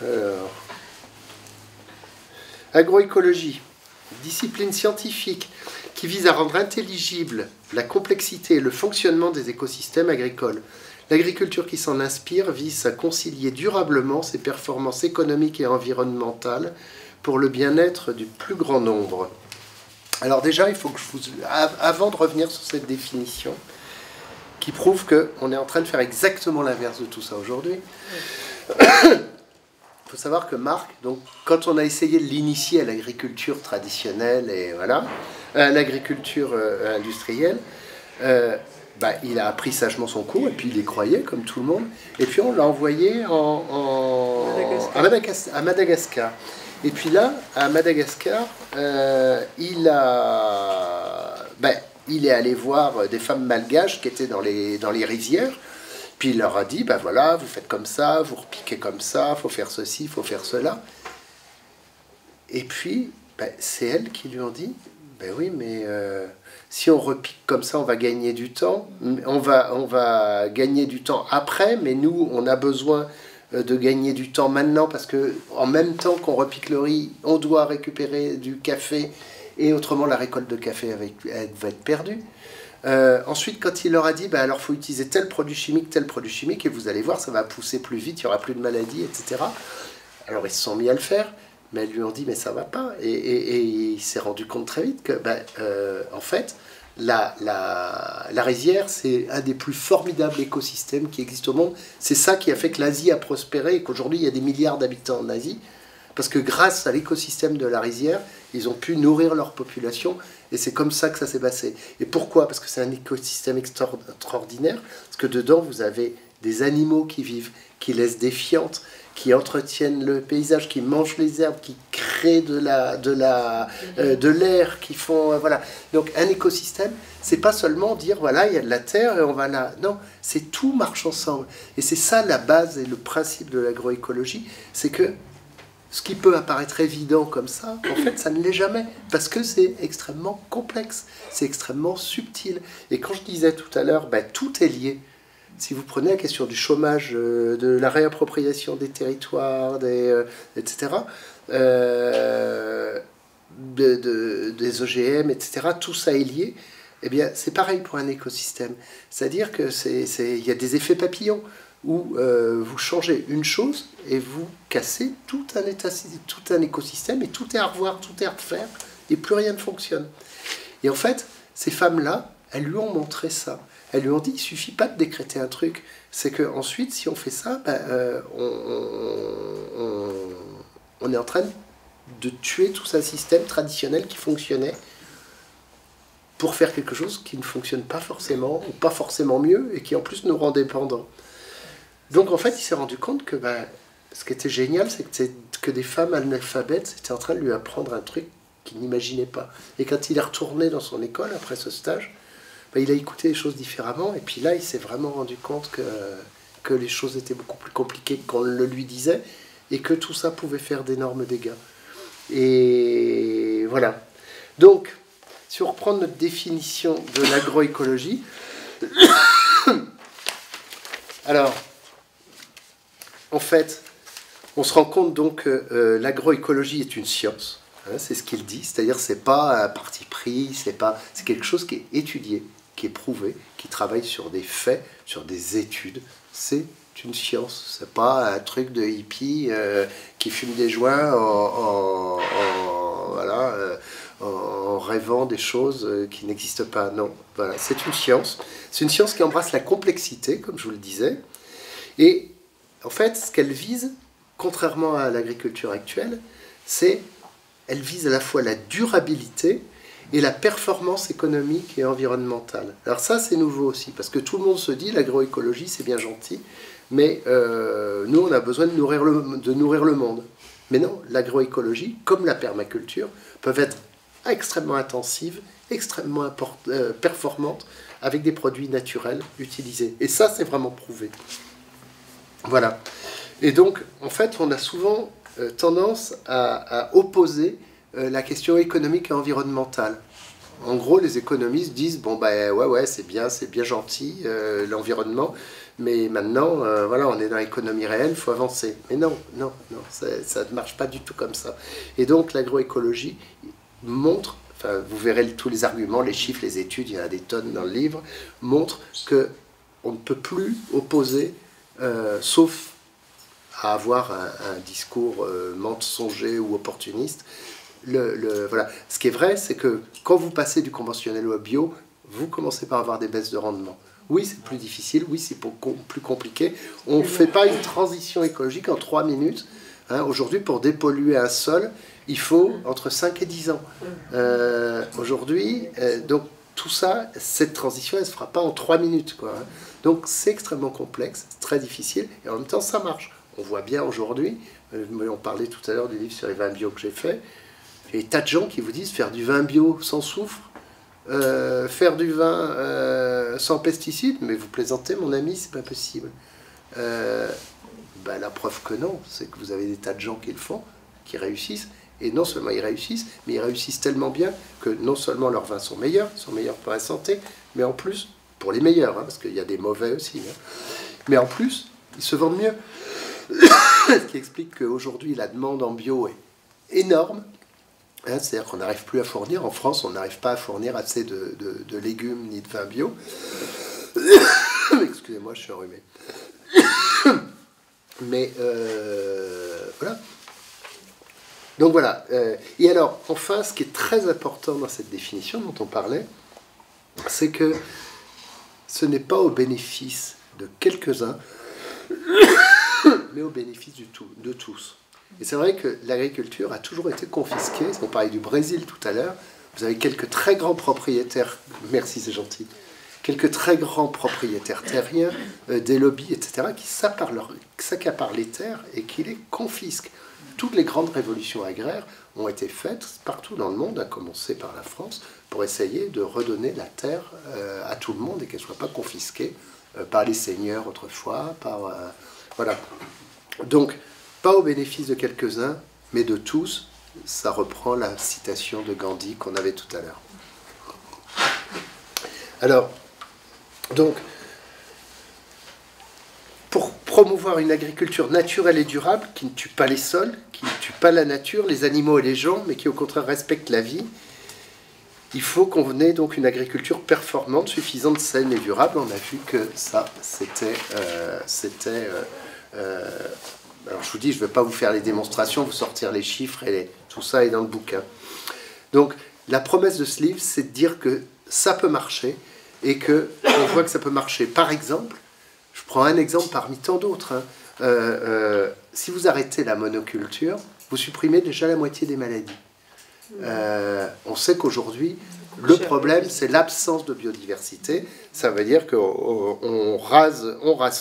Speaker 2: pas. Alors. Agroécologie. Discipline scientifique qui vise à rendre intelligible la complexité et le fonctionnement des écosystèmes agricoles. L'agriculture qui s'en inspire vise à concilier durablement ses performances économiques et environnementales pour le bien-être du plus grand nombre. Alors déjà, il faut que avant de revenir sur cette définition, qui prouve qu'on est en train de faire exactement l'inverse de tout ça aujourd'hui, il faut savoir que Marc, donc, quand on a essayé de l'initier à l'agriculture traditionnelle et voilà, à l'agriculture industrielle, il a appris sagement son cours et puis il y croyait comme tout le monde. Et puis on l'a envoyé à Madagascar. Et puis là, à Madagascar, il il est allé voir des femmes malgaches qui étaient dans les rizières, puis il leur a dit, ben voilà, vous faites comme ça, vous repiquez comme ça, faut faire ceci, faut faire cela. Et puis, ben, c'est elles qui lui ont dit, ben oui, mais si on repique comme ça, on va gagner du temps, on va gagner du temps après, mais nous, on a besoin de gagner du temps maintenant, parce que en même temps qu'on repique le riz, on doit récupérer du café, et autrement la récolte de café elle va être perdue. Ensuite, quand il leur a dit, bah, alors il faut utiliser tel produit chimique, et vous allez voir, ça va pousser plus vite, il n'y aura plus de maladies, etc. Alors ils se sont mis à le faire, mais elles lui ont dit, mais ça va pas. Et il s'est rendu compte très vite que, bah, en fait, la rizière, c'est un des plus formidables écosystèmes qui existent au monde. C'est ça qui a fait que l'Asie a prospéré et qu'aujourd'hui, il y a des milliards d'habitants en Asie. Parce que grâce à l'écosystème de la rizière, ils ont pu nourrir leur population. Et c'est comme ça que ça s'est passé. Et pourquoi? Parce que c'est un écosystème extraordinaire. Parce que dedans, vous avez des animaux qui vivent, qui laissent des fientes, qui entretiennent le paysage, qui mangent les herbes, qui créent de l'air, qui font... voilà. Donc un écosystème, c'est pas seulement dire, voilà, il y a de la terre et on va là... Non, c'est tout marche ensemble. Et c'est ça la base et le principe de l'agroécologie, c'est que ce qui peut apparaître évident comme ça, en fait, ça ne l'est jamais, parce que c'est extrêmement complexe, c'est extrêmement subtil. Et quand je disais tout à l'heure, ben, tout est lié. Si vous prenez la question du chômage, de la réappropriation des territoires, etc., des OGM, etc., tout ça est lié, eh bien, c'est pareil pour un écosystème. C'est-à-dire qu'il y a des effets papillons, où vous changez une chose et vous cassez tout un écosystème et tout est à revoir, tout est à refaire et plus rien ne fonctionne. Et en fait, ces femmes-là, elles lui ont montré ça. Elles lui ont dit, il suffit pas de décréter un truc, c'est que ensuite, si on fait ça, ben, on est en train de tuer tout un système traditionnel qui fonctionnait pour faire quelque chose qui ne fonctionne pas forcément, ou pas forcément mieux, et qui en plus nous rend dépendants. Donc en fait, il s'est rendu compte que ben, ce qui était génial, c'est que des femmes analphabètes étaient en train de lui apprendre un truc qu'il n'imaginait pas. Et quand il est retourné dans son école, après ce stage, ben, il a écouté les choses différemment. Et puis là, il s'est vraiment rendu compte que les choses étaient beaucoup plus compliquées qu'on le lui disait, et que tout ça pouvait faire d'énormes dégâts. Et voilà. Donc, si on reprend notre définition de l'agroécologie, alors... En fait, on se rend compte donc que l'agroécologie est une science, hein, c'est ce qu'il dit, c'est-à-dire c'est pas un parti pris, c'est quelque chose qui est étudié, qui est prouvé, qui travaille sur des faits, sur des études, c'est une science, c'est pas un truc de hippie qui fume des joints en rêvant des choses qui n'existent pas, non, voilà, c'est une science qui embrasse la complexité, comme je vous le disais, et en fait, ce qu'elle vise, contrairement à l'agriculture actuelle, elle vise à la fois la durabilité et la performance économique et environnementale. Alors ça, c'est nouveau aussi, parce que tout le monde se dit, l'agroécologie, c'est bien gentil, mais nous, on a besoin de nourrir le monde. Mais non, l'agroécologie, comme la permaculture, peuvent être extrêmement intensives, extrêmement performantes, avec des produits naturels utilisés. Et ça, c'est vraiment prouvé. Voilà. Et donc, en fait, on a souvent tendance à opposer la question économique et environnementale. En gros, les économistes disent, bon, ben ouais, c'est bien gentil, l'environnement, mais maintenant, voilà, on est dans l'économie réelle, il faut avancer. Mais non, ça ne marche pas du tout comme ça. Et donc, l'agroécologie montre, enfin, vous verrez tous les arguments, les chiffres, les études, il y en a des tonnes dans le livre, montrent qu'on ne peut plus opposer sauf à avoir un discours mensonger ou opportuniste. Voilà. Ce qui est vrai, c'est que quand vous passez du conventionnel au bio, vous commencez par avoir des baisses de rendement. Oui, c'est plus difficile, oui, c'est plus compliqué. On ne fait pas une transition écologique en 3 minutes. Hein. Aujourd'hui, pour dépolluer un sol, il faut entre 5 et 10 ans. Aujourd'hui, donc, tout ça, cette transition, elle ne se fera pas en 3 minutes, quoi. Donc c'est extrêmement complexe, c'est très difficile, et en même temps ça marche. On voit bien aujourd'hui, on parlait tout à l'heure du livre sur les vins bio que j'ai fait, il y a des tas de gens qui vous disent faire du vin bio sans soufre, faire du vin sans pesticides, mais vous plaisantez, mon ami, c'est pas possible. La preuve que non, c'est que vous avez des tas de gens qui le font, qui réussissent, et non seulement ils réussissent, mais ils réussissent tellement bien que non seulement leurs vins sont meilleurs pour la santé, mais en plus, pour les meilleurs, parce qu'il y a des mauvais aussi, mais en plus, ils se vendent mieux. Ce qui explique qu'aujourd'hui, la demande en bio est énorme. C'est-à-dire qu'on n'arrive plus à fournir. En France, on n'arrive pas à fournir assez de légumes ni de vin bio. Excusez-moi, je suis enrhumé. Mais voilà. Donc voilà. Et alors, enfin, ce qui est très important dans cette définition dont on parlait, c'est que ce n'est pas au bénéfice de quelques-uns, mais au bénéfice de tous. Et c'est vrai que l'agriculture a toujours été confisquée. On parlait du Brésil tout à l'heure. Vous avez quelques très grands propriétaires, merci c'est gentil, quelques très grands propriétaires terriens, des lobbies, etc., qui s'accaparent les terres et qui les confisquent. Toutes les grandes révolutions agraires ont été faites partout dans le monde, à commencer par la France, pour essayer de redonner la terre à tout le monde et qu'elle ne soit pas confisquée par les seigneurs autrefois, voilà. Donc, pas au bénéfice de quelques-uns, mais de tous. Ça reprend la citation de Gandhi qu'on avait tout à l'heure. Alors, donc, pour promouvoir une agriculture naturelle et durable, qui ne tue pas les sols, qui ne tue pas la nature, les animaux et les gens, mais qui au contraire respecte la vie, il faut qu'on ait donc une agriculture performante, suffisante, saine et durable. On a vu que ça, c'était... alors je vous dis, je ne vais pas vous faire les démonstrations, vous sortir les chiffres, et tout ça est dans le bouquin. Donc la promesse de ce livre, c'est de dire que ça peut marcher, et qu'on voit que ça peut marcher. Par exemple, je prends un exemple parmi tant d'autres. Si vous arrêtez la monoculture, vous supprimez déjà la moitié des maladies. On sait qu'aujourd'hui, le problème, c'est l'absence de biodiversité. Ça veut dire qu'on rase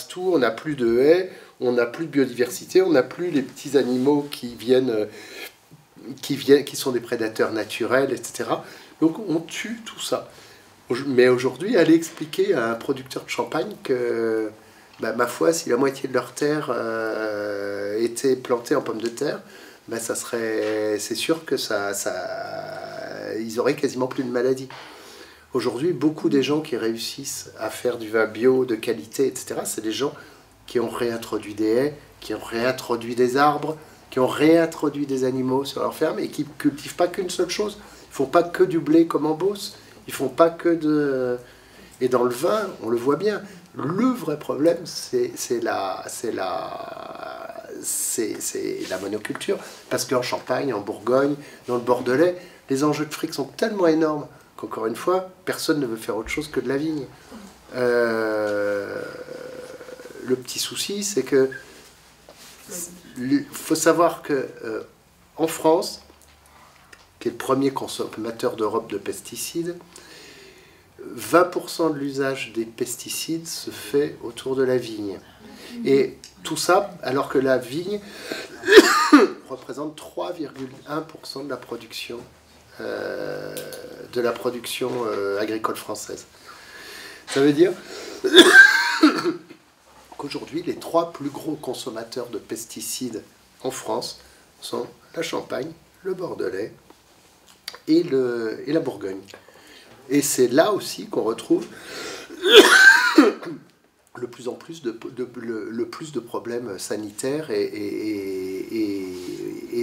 Speaker 2: tout, on n'a plus de haies, on n'a plus de biodiversité, on n'a plus les petits animaux qui sont des prédateurs naturels, etc. Donc on tue tout ça. Mais aujourd'hui, allez expliquer à un producteur de champagne que, ma foi, si la moitié de leur terre était plantée en pommes de terre, c'est sûr que ils auraient quasiment plus de maladies. Aujourd'hui, beaucoup des gens qui réussissent à faire du vin bio de qualité, etc., c'est des gens qui ont réintroduit des haies, qui ont réintroduit des arbres, qui ont réintroduit des animaux sur leur ferme et qui ne cultivent pas qu'une seule chose. Ils ne font pas que du blé comme en Beauce. Ils font pas que de... Et dans le vin, on le voit bien. Le vrai problème, c'est la monoculture. Parce qu'en Champagne, en Bourgogne, dans le Bordelais, les enjeux de fric sont tellement énormes qu'encore une fois, personne ne veut faire autre chose que de la vigne. Le petit souci, c'est que faut savoir que en France, qui est le premier consommateur d'Europe de pesticides, 20% de l'usage des pesticides se fait autour de la vigne. Et tout ça, alors que la vigne représente 3,1% de la production agricole française. Ça veut dire qu'aujourd'hui, les 3 plus gros consommateurs de pesticides en France sont la Champagne, le Bordelais et la Bourgogne. Et c'est là aussi qu'on retrouve le plus de problèmes sanitaires et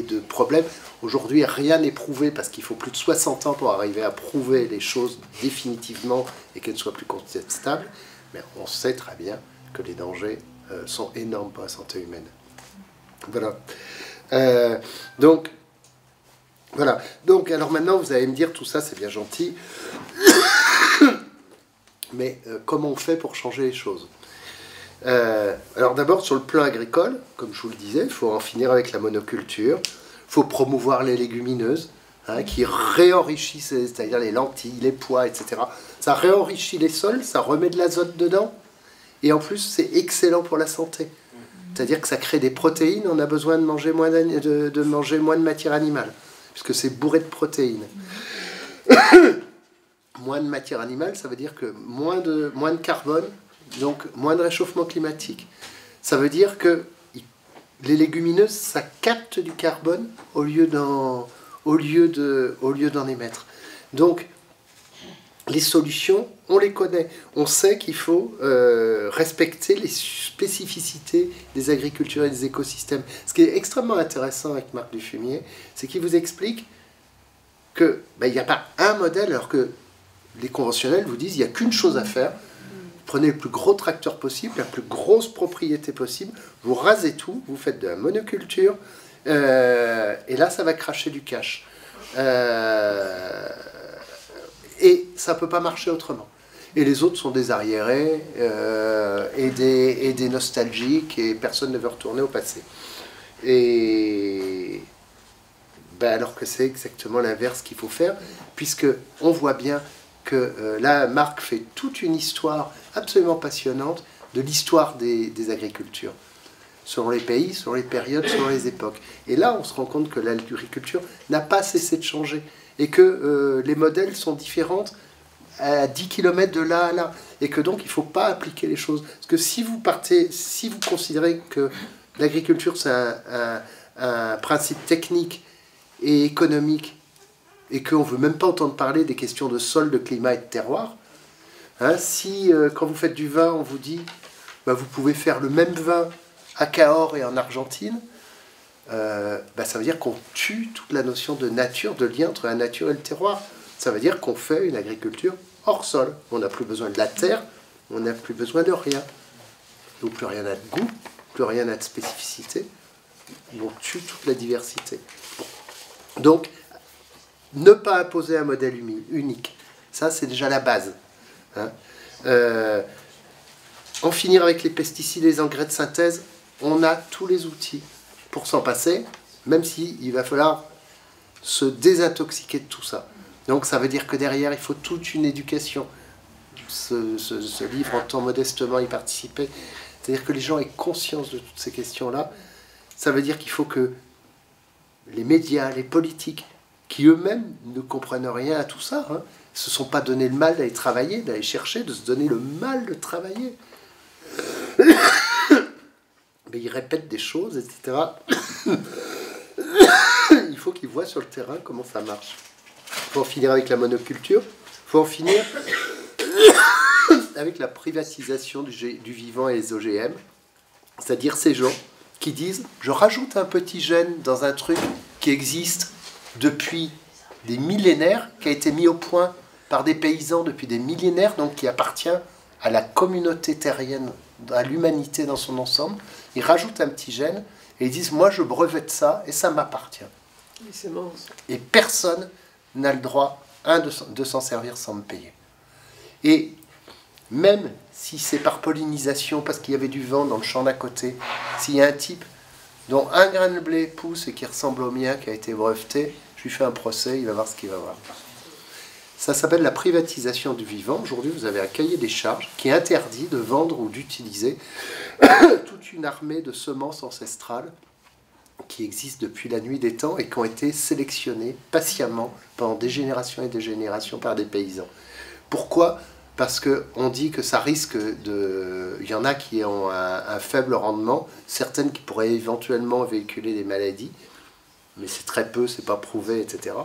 Speaker 2: de problèmes. Aujourd'hui, rien n'est prouvé parce qu'il faut plus de 60 ans pour arriver à prouver les choses définitivement et qu'elles soient plus contestables. Mais on sait très bien que les dangers sont énormes pour la santé humaine. Voilà. Donc, voilà. Donc, alors maintenant, vous allez me dire, tout ça, c'est bien gentil. Mais comment on fait pour changer les choses? Alors d'abord, sur le plan agricole, comme je vous le disais, il faut en finir avec la monoculture. Il faut promouvoir les légumineuses, qui réenrichissent, c'est-à-dire les lentilles, les pois, etc. Ça réenrichit les sols, ça remet de l'azote dedans. Et en plus, c'est excellent pour la santé. C'est-à-dire que ça crée des protéines, on a besoin de manger moins de matière animale, puisque c'est bourré de protéines. moins de matière animale, ça veut dire que moins de carbone, donc moins de réchauffement climatique. Ça veut dire que les légumineuses, ça capte du carbone au lieu d'en émettre. Donc, les solutions, on les connaît. On sait qu'il faut respecter les spécificités des agricultures et des écosystèmes. Ce qui est extrêmement intéressant avec Marc Dufumier, c'est qu'il vous explique qu'il n'y a pas un modèle, alors que les conventionnels vous disent qu'il n'y a qu'une chose à faire. Prenez le plus gros tracteur possible, la plus grosse propriété possible, vous rasez tout, vous faites de la monoculture, et là, ça va cracher du cash. Et ça ne peut pas marcher autrement. Et les autres sont des arriérés et des nostalgiques, et personne ne veut retourner au passé. Et alors que c'est exactement l'inverse qu'il faut faire, puisque on voit bien que là, Marc fait toute une histoire absolument passionnante de l'histoire des agricultures, selon les pays, selon les périodes, selon les époques. Et là, on se rend compte que l'agriculture n'a pas cessé de changer, et que les modèles sont différents à 10 km de là à là, et que donc il ne faut pas appliquer les choses. Parce que si vous considérez que l'agriculture c'est un principe technique et économique, et qu'on ne veut même pas entendre parler des questions de sol, de climat et de terroir, hein, si quand vous faites du vin, on vous dit vous pouvez faire le même vin à Cahors et en Argentine, ça veut dire qu'on tue toute la notion de nature, de lien entre la nature et le terroir. Ça veut dire qu'on fait une agriculture hors sol. On n'a plus besoin de la terre, on n'a plus besoin de rien. Donc plus rien n'a de goût, plus rien n'a de spécificité. On tue toute la diversité. Donc, ne pas imposer un modèle unique. Ça, c'est déjà la base. Hein. En finir avec les pesticides et les engrais de synthèse, on a tous les outils pour s'en passer, même s'il va falloir se désintoxiquer de tout ça. Donc ça veut dire que derrière, il faut toute une éducation. Ce livre entend modestement y participer. C'est-à-dire que les gens aient conscience de toutes ces questions-là. Ça veut dire qu'il faut que les médias, les politiques, qui eux-mêmes ne comprennent rien à tout ça, hein, se sont pas donné le mal d'aller travailler, d'aller chercher, de se donner le mal de travailler. Mais ils répètent des choses, etc. Il faut qu'ils voient sur le terrain comment ça marche. Il faut en finir avec la monoculture, il faut en finir avec la privatisation du vivant et les OGM, c'est-à-dire ces gens qui disent « je rajoute un petit gène dans un truc qui existe depuis des millénaires, qui a été mis au point par des paysans depuis des millénaires, donc qui appartient à la communauté terrienne, à l'humanité dans son ensemble. Ils rajoutent un petit gène et ils disent « moi je brevette ça et ça m'appartient ». Et personne n'a le droit, de s'en servir sans me payer. Et même si c'est par pollinisation, parce qu'il y avait du vent dans le champ d'à côté, s'il y a un type dont un grain de blé pousse et qui ressemble au mien, qui a été breveté, je lui fais un procès, il va voir ce qu'il va voir. Ça s'appelle la privatisation du vivant. Aujourd'hui, vous avez un cahier des charges qui interdit de vendre ou d'utiliser toute une armée de semences ancestrales qui existent depuis la nuit des temps et qui ont été sélectionnées patiemment pendant des générations et des générations par des paysans. Pourquoi ? Parce qu'on dit que ça risque de... Il y en a qui ont un faible rendement, certaines qui pourraient éventuellement véhiculer des maladies, mais c'est très peu, c'est pas prouvé, etc.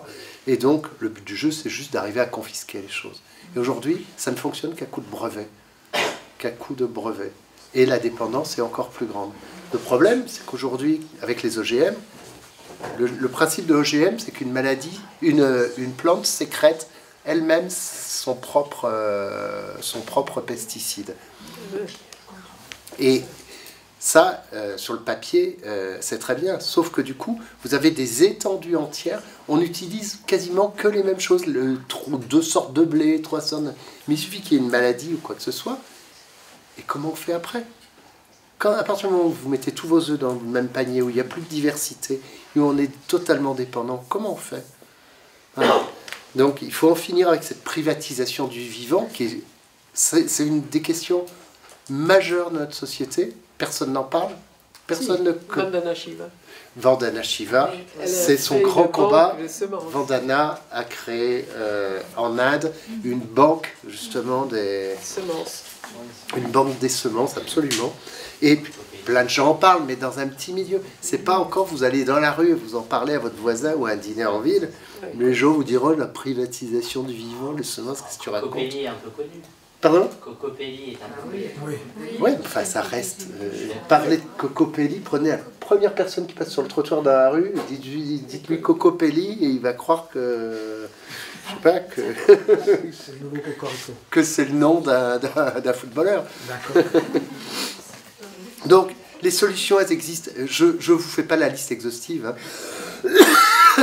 Speaker 2: Et donc, le but du jeu, c'est juste d'arriver à confisquer les choses. Et aujourd'hui, ça ne fonctionne qu'à coup de brevet. Qu'à coup de brevet. Et la dépendance est encore plus grande. Le problème, c'est qu'aujourd'hui, avec les OGM, le principe de OGM, c'est qu'une maladie, une plante sécrète elle-même son propre pesticide. Et ça, sur le papier, c'est très bien. Sauf que du coup, vous avez des étendues entières. On n'utilise quasiment que les mêmes choses. 2 sortes de blé, 3 sortes... Mais il suffit qu'il y ait une maladie ou quoi que ce soit. Et comment on fait après ? À partir du moment où vous mettez tous vos œufs dans le même panier, où il n'y a plus de diversité, où on est totalement dépendant, comment on fait ? Voilà. Donc il faut en finir avec cette privatisation du vivant, c'est une des questions majeures de notre société. Personne n'en parle, Personne ne connaît.
Speaker 1: Vandana Shiva.
Speaker 2: Vandana Shiva, c'est son grand combat. Vandana a créé en Inde une banque justement des
Speaker 1: semences.
Speaker 2: Une banque des semences, absolument. Et plein de gens en parlent, mais dans un petit milieu. C'est pas encore, vous allez dans la rue et vous en parlez à votre voisin ou à un dîner en ville, les gens vous diront la privatisation du vivant, les semences, qu'est-ce que tu racontes?
Speaker 3: Cocopelli est un peu connu.
Speaker 2: Pardon?
Speaker 3: Cocopelli est un peu connu.
Speaker 2: Oui, enfin ça reste. Parlez de Cocopelli, prenez la première personne qui passe sur le trottoir dans la rue, dites-lui Cocopelli et il va croire que. Je sais pas, que c'est le nom d'un footballeur. D'accord. Donc, les solutions, elles existent. Je ne vous fais pas la liste exhaustive. Hein.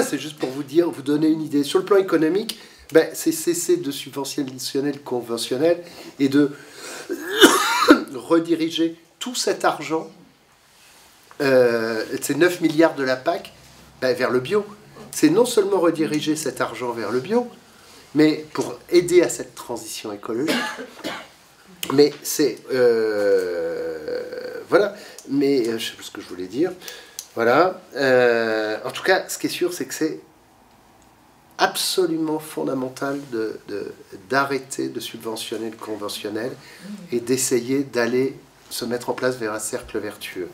Speaker 2: C'est juste pour vous dire, vous donner une idée. Sur le plan économique, ben, c'est cesser de subventionner le conventionnel et de rediriger tout cet argent, ces 9 milliards de la PAC, ben, vers le bio. C'est non seulement rediriger cet argent vers le bio, mais pour aider à cette transition écologique. Mais c'est... voilà. Mais je ne sais plus ce que je voulais dire. Voilà. En tout cas, ce qui est sûr, c'est que c'est absolument fondamental d'arrêter de subventionner le conventionnel et d'essayer d'aller se mettre en place vers un cercle vertueux.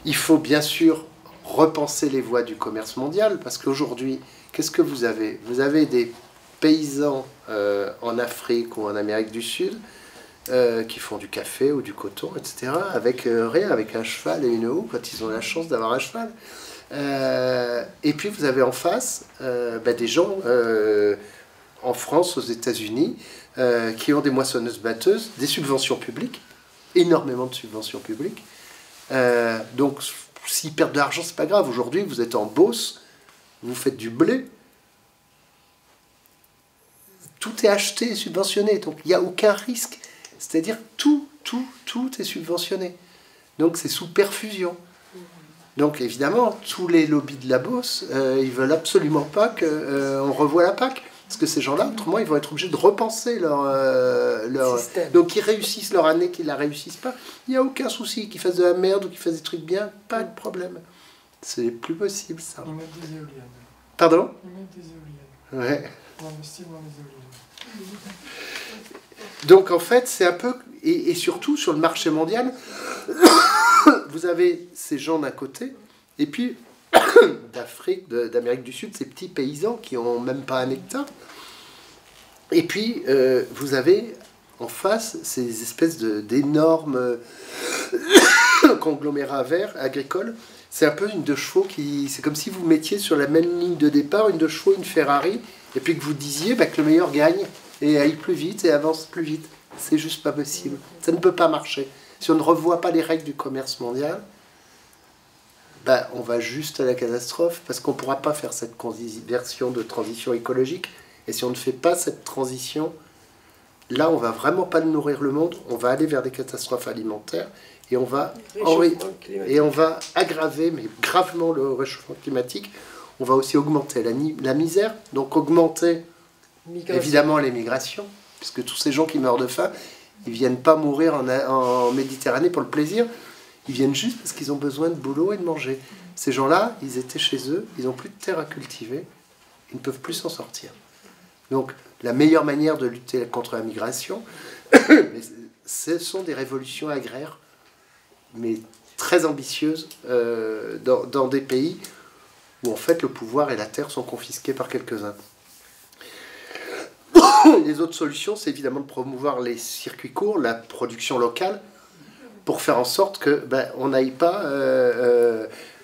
Speaker 2: Il faut bien sûr repenser les voies du commerce mondial, parce qu'aujourd'hui, qu'est-ce que vous avez? Vous avez des paysans en Afrique ou en Amérique du Sud qui font du café ou du coton, etc., avec rien, avec un cheval et une houe, quand ils ont la chance d'avoir un cheval. Et puis vous avez en face des gens en France, aux États-Unis, qui ont des moissonneuses-batteuses, des subventions publiques, énormément de subventions publiques. Donc, s'ils perdent de l'argent, c'est pas grave. Aujourd'hui, vous êtes en Beauce, vous faites du blé, tout est acheté et subventionné, donc il n'y a aucun risque. C'est-à-dire tout est subventionné. Donc c'est sous perfusion. Donc évidemment, tous les lobbies de la Beauce, ils veulent absolument pas qu'on revoie la PAC. Parce que ces gens-là, autrement, ils vont être obligés de repenser leur système. Donc qu'ils réussissent leur année, qu'ils la réussissent pas, il n'y a aucun souci. Qu'ils fassent de la merde ou qu'ils fassent des trucs bien, pas de problème. C'est plus possible, ça.
Speaker 4: Ils mettent des éoliennes.
Speaker 2: Pardon?
Speaker 4: Ils mettent des éoliennes.
Speaker 2: Ouais.
Speaker 4: On investit dans les éoliennes.
Speaker 2: Donc en fait, c'est un peu... Et surtout, sur le marché mondial, vous avez ces gens d'un côté, et puis d'Afrique, d'Amérique du Sud, ces petits paysans qui n'ont même pas un hectare. Et puis, vous avez en face ces espèces d'énormes conglomérats verts agricoles. C'est un peu une deux chevaux qui... C'est comme si vous mettiez sur la même ligne de départ une deux chevaux, une Ferrari, et puis que vous disiez que le meilleur gagne, et aille plus vite, et avance plus vite. C'est juste pas possible. Ça ne peut pas marcher. Si on ne revoit pas les règles du commerce mondial, on va juste à la catastrophe, parce qu'on ne pourra pas faire cette version de transition écologique. Et si on ne fait pas cette transition, là, on va vraiment pas nourrir le monde, on va aller vers des catastrophes alimentaires, et on va aggraver, mais gravement, le réchauffement climatique. On va aussi augmenter la misère, donc augmenter évidemment les migrations, puisque tous ces gens qui meurent de faim, ils ne viennent pas mourir en Méditerranée pour le plaisir, ils viennent juste parce qu'ils ont besoin de boulot et de manger. Ces gens-là, ils étaient chez eux, ils n'ont plus de terre à cultiver, ils ne peuvent plus s'en sortir. Donc la meilleure manière de lutter contre la migration, ce sont des révolutions agraires, mais très ambitieuses, dans des pays où en fait le pouvoir et la terre sont confisqués par quelques-uns. Les autres solutions, c'est évidemment de promouvoir les circuits courts, la production locale, pour faire en sorte que on n'aille pas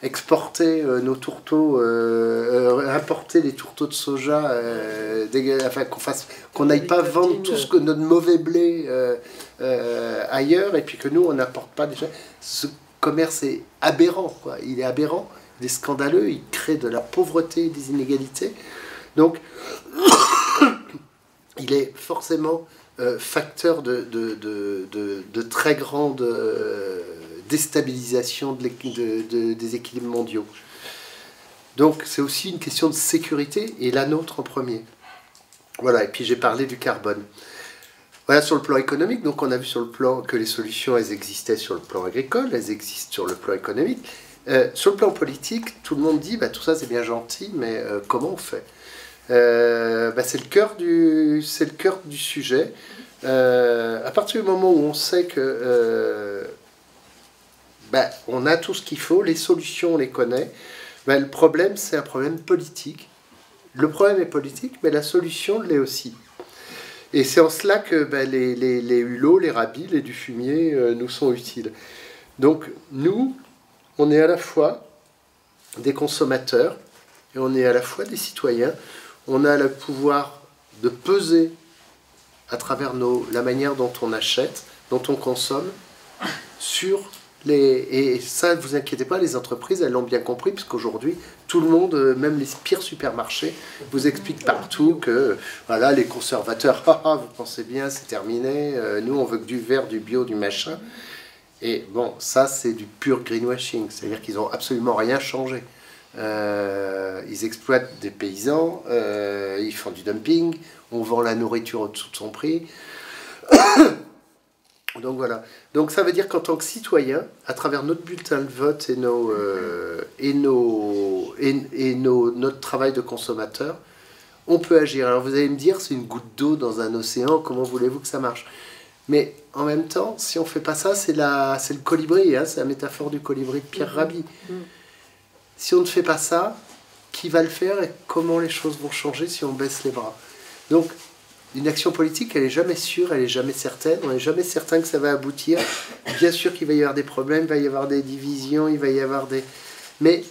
Speaker 2: exporter nos tourteaux, importer les tourteaux de soja, qu'on n'aille pas vendre tout ce que notre mauvais blé ailleurs, et puis que nous on n'apporte pas déjà. Ce commerce est aberrant, quoi. Il est aberrant, il est scandaleux, il crée de la pauvreté et des inégalités. Donc il est forcément facteur de très grande déstabilisation des équilibres mondiaux. Donc c'est aussi une question de sécurité, et la nôtre en premier. Voilà, et puis j'ai parlé du carbone. Voilà, sur le plan économique, donc on a vu sur le plan que les solutions, elles existaient sur le plan agricole, elles existent sur le plan économique. Sur le plan politique, tout le monde dit, tout ça c'est bien gentil, mais comment on fait? C'est le cœur du sujet. À partir du moment où on sait que on a tout ce qu'il faut, les solutions on les connaît, le problème c'est un problème politique. Le problème est politique, mais la solution l'est aussi. Et c'est en cela que les Hulot, les Rabi, les Dufumier nous sont utiles. Donc nous, on est à la fois des consommateurs et on est à la fois des citoyens. On a le pouvoir de peser à travers la manière dont on achète, dont on consomme, sur et ça, ne vous inquiétez pas, les entreprises, elles l'ont bien compris, puisqu'aujourd'hui, tout le monde, même les pires supermarchés, vous expliquent partout que, voilà, les conservateurs, vous pensez bien, c'est terminé, nous, on veut que du vert, du bio, du machin. Et bon, ça, c'est du pur greenwashing, c'est-à-dire qu'ils n'ont absolument rien changé. Ils exploitent des paysans, ils font du dumping, on vend la nourriture au-dessous de son prix. Donc voilà. Donc ça veut dire qu'en tant que citoyen, à travers notre bulletin de vote et notre travail de consommateur, on peut agir. Alors vous allez me dire, c'est une goutte d'eau dans un océan, comment voulez-vous que ça marche? Mais en même temps, si on ne fait pas ça, c'est le colibri, hein, c'est la métaphore du colibri de Pierre Rabhi. Si on ne fait pas ça, qui va le faire et comment les choses vont changer si on baisse les bras? Donc, une action politique, elle n'est jamais sûre, elle n'est jamais certaine. On n'est jamais certain que ça va aboutir. Bien sûr qu'il va y avoir des problèmes, il va y avoir des divisions, il va y avoir des... Mais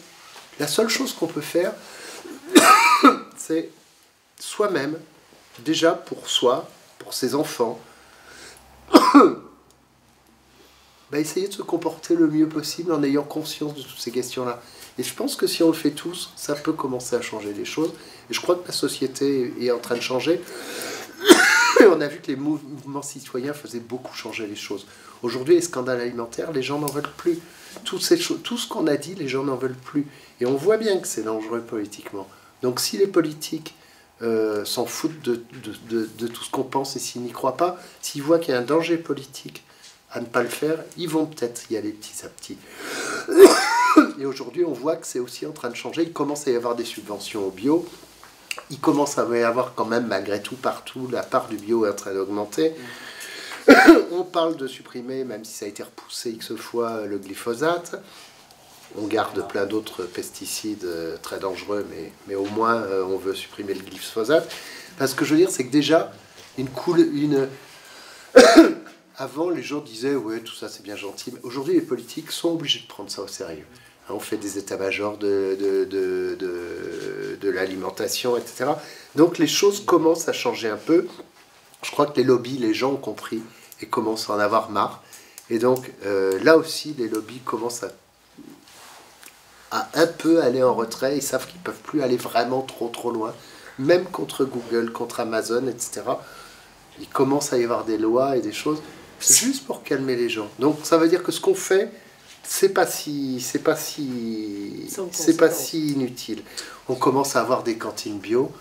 Speaker 2: la seule chose qu'on peut faire, c'est soi-même, déjà pour soi, pour ses enfants, essayer de se comporter le mieux possible en ayant conscience de toutes ces questions-là. Et je pense que si on le fait tous, ça peut commencer à changer les choses. Et je crois que la société est en train de changer. On a vu que les mouvements citoyens faisaient beaucoup changer les choses. Aujourd'hui, les scandales alimentaires, les gens n'en veulent plus. Tout ce qu'on a dit, les gens n'en veulent plus. Et on voit bien que c'est dangereux politiquement. Donc si les politiques s'en foutent de tout ce qu'on pense et s'ils n'y croient pas, s'ils voient qu'il y a un danger politique à ne pas le faire, ils vont peut-être y aller petit à petit. Et aujourd'hui, on voit que c'est aussi en train de changer. Il commence à y avoir des subventions au bio. Il commence à y avoir quand même, malgré tout, partout, la part du bio est en train d'augmenter. On parle de supprimer, même si ça a été repoussé X fois, le glyphosate. On garde plein d'autres pesticides très dangereux, mais au moins, on veut supprimer le glyphosate. Parce que je veux dire, c'est que déjà, avant, les gens disaient, ouais, tout ça, c'est bien gentil. Mais aujourd'hui, les politiques sont obligés de prendre ça au sérieux. On fait des états-majors de l'alimentation, etc. Donc les choses commencent à changer un peu. Je crois que les lobbies, les gens ont compris et commencent à en avoir marre. Et donc là aussi, les lobbies commencent à un peu aller en retrait. Ils savent qu'ils ne peuvent plus aller vraiment trop loin. Même contre Google, contre Amazon, etc. Il commence à y avoir des lois et des choses juste pour calmer les gens. Donc ça veut dire que ce qu'on fait, c'est pas si inutile. On commence à avoir des cantines bio.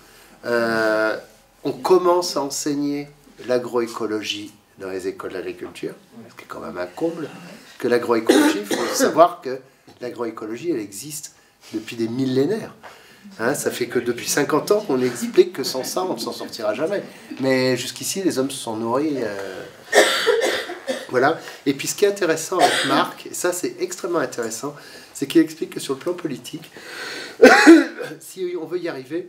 Speaker 2: On commence à enseigner l'agroécologie dans les écoles d'agriculture, ce qui est quand même un comble. Que l'agroécologie, il faut savoir que l'agroécologie, elle existe depuis des millénaires. Hein, ça fait que depuis 50 ans qu'on explique que sans ça, on ne s'en sortira jamais. Mais jusqu'ici, les hommes se sont nourris... Voilà. Et puis ce qui est intéressant avec Marc, et ça c'est extrêmement intéressant, c'est qu'il explique que sur le plan politique, si on veut y arriver,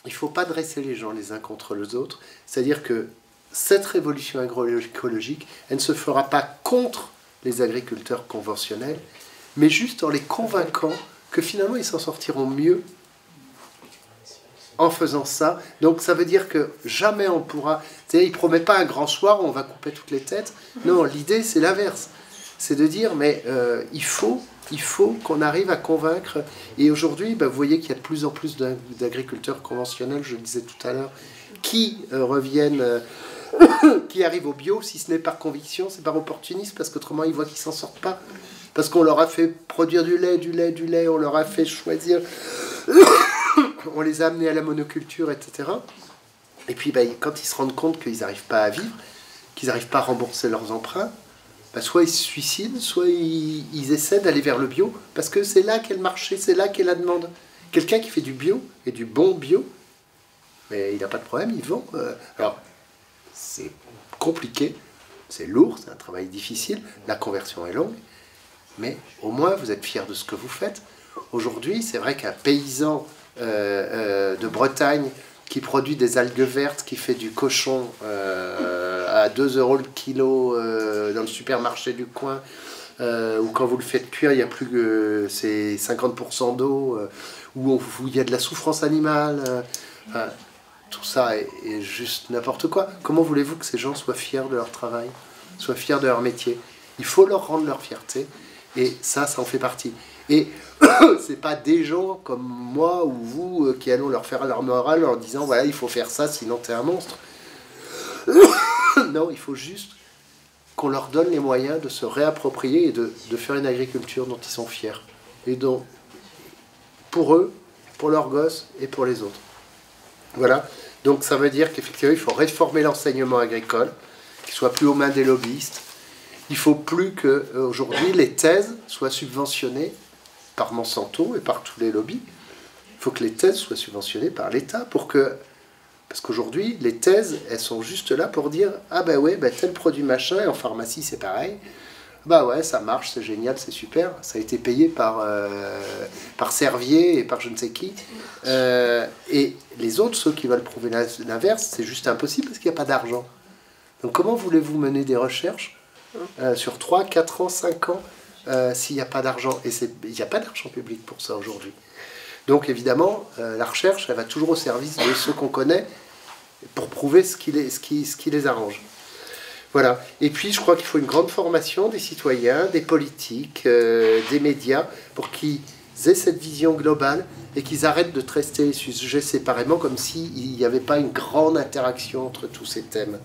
Speaker 2: il ne faut pas dresser les gens les uns contre les autres. C'est-à-dire que cette révolution agroécologique, elle ne se fera pas contre les agriculteurs conventionnels, mais juste en les convainquant que finalement ils s'en sortiront mieux en faisant ça. Donc ça veut dire que jamais on pourra... C'est-à-dire, il ne promet pas un grand soir où on va couper toutes les têtes. Non, l'idée c'est l'inverse. C'est de dire, mais il faut qu'on arrive à convaincre. Et aujourd'hui, vous voyez qu'il y a de plus en plus d'agriculteurs conventionnels, je le disais tout à l'heure, qui reviennent, qui arrivent au bio, si ce n'est par conviction, c'est par opportunisme, parce qu'autrement ils voient qu'ils ne s'en sortent pas. Parce qu'on leur a fait produire du lait, on leur a fait choisir... On les a amenés à la monoculture, etc. Et puis, quand ils se rendent compte qu'ils n'arrivent pas à vivre, qu'ils n'arrivent pas à rembourser leurs emprunts, bah, soit ils se suicident, soit ils essaient d'aller vers le bio, parce que c'est là qu'est le marché, c'est là qu'est la demande. Quelqu'un qui fait du bio, et du bon bio, mais il n'a pas de problème, il vend. Alors, c'est compliqué, c'est lourd, c'est un travail difficile, la conversion est longue, mais au moins vous êtes fiers de ce que vous faites. Aujourd'hui, c'est vrai qu'un paysan de Bretagne qui produit des algues vertes, qui fait du cochon à 2 € le kilo dans le supermarché du coin, ou quand vous le faites cuire, il y a plus que c'est 50% d'eau, où il y a de la souffrance animale, tout ça est juste n'importe quoi. Comment voulez-vous que ces gens soient fiers de leur travail, soient fiers de leur métier? Il faut leur rendre leur fierté, et ça en fait partie. Et c'est pas des gens comme moi ou vous qui allons leur faire leur morale en disant voilà, il faut faire ça, sinon t'es un monstre. Non, il faut juste qu'on leur donne les moyens de se réapproprier et de faire une agriculture dont ils sont fiers. Et dont, pour eux, pour leurs gosses et pour les autres. Voilà. Donc ça veut dire qu'effectivement, il faut réformer l'enseignement agricole, qu'il soit plus aux mains des lobbyistes. Il ne faut plus qu'aujourd'hui, les thèses soient subventionnées par Monsanto et par tous les lobbies. Il faut que les thèses soient subventionnées par l'État pour que... Parce qu'aujourd'hui, les thèses, elles sont juste là pour dire « Ah ben ouais, ben tel produit machin, et en pharmacie c'est pareil. Bah ouais, ça marche, c'est génial, c'est super. Ça a été payé par Servier et par je ne sais qui. Et les autres, ceux qui veulent prouver l'inverse, c'est juste impossible parce qu'il n'y a pas d'argent. Donc comment voulez-vous mener des recherches sur 3, 4 ans, 5 ans s'il n'y a pas d'argent? Et il n'y a pas d'argent public pour ça aujourd'hui. Donc évidemment, la recherche, elle va toujours au service de ceux qu'on connaît pour prouver ce qui les arrange. Voilà. Et puis, je crois qu'il faut une grande formation des citoyens, des politiques, des médias, pour qu'ils aient cette vision globale et qu'ils arrêtent de traiter les sujets séparément comme s'il n'y avait pas une grande interaction entre tous ces thèmes.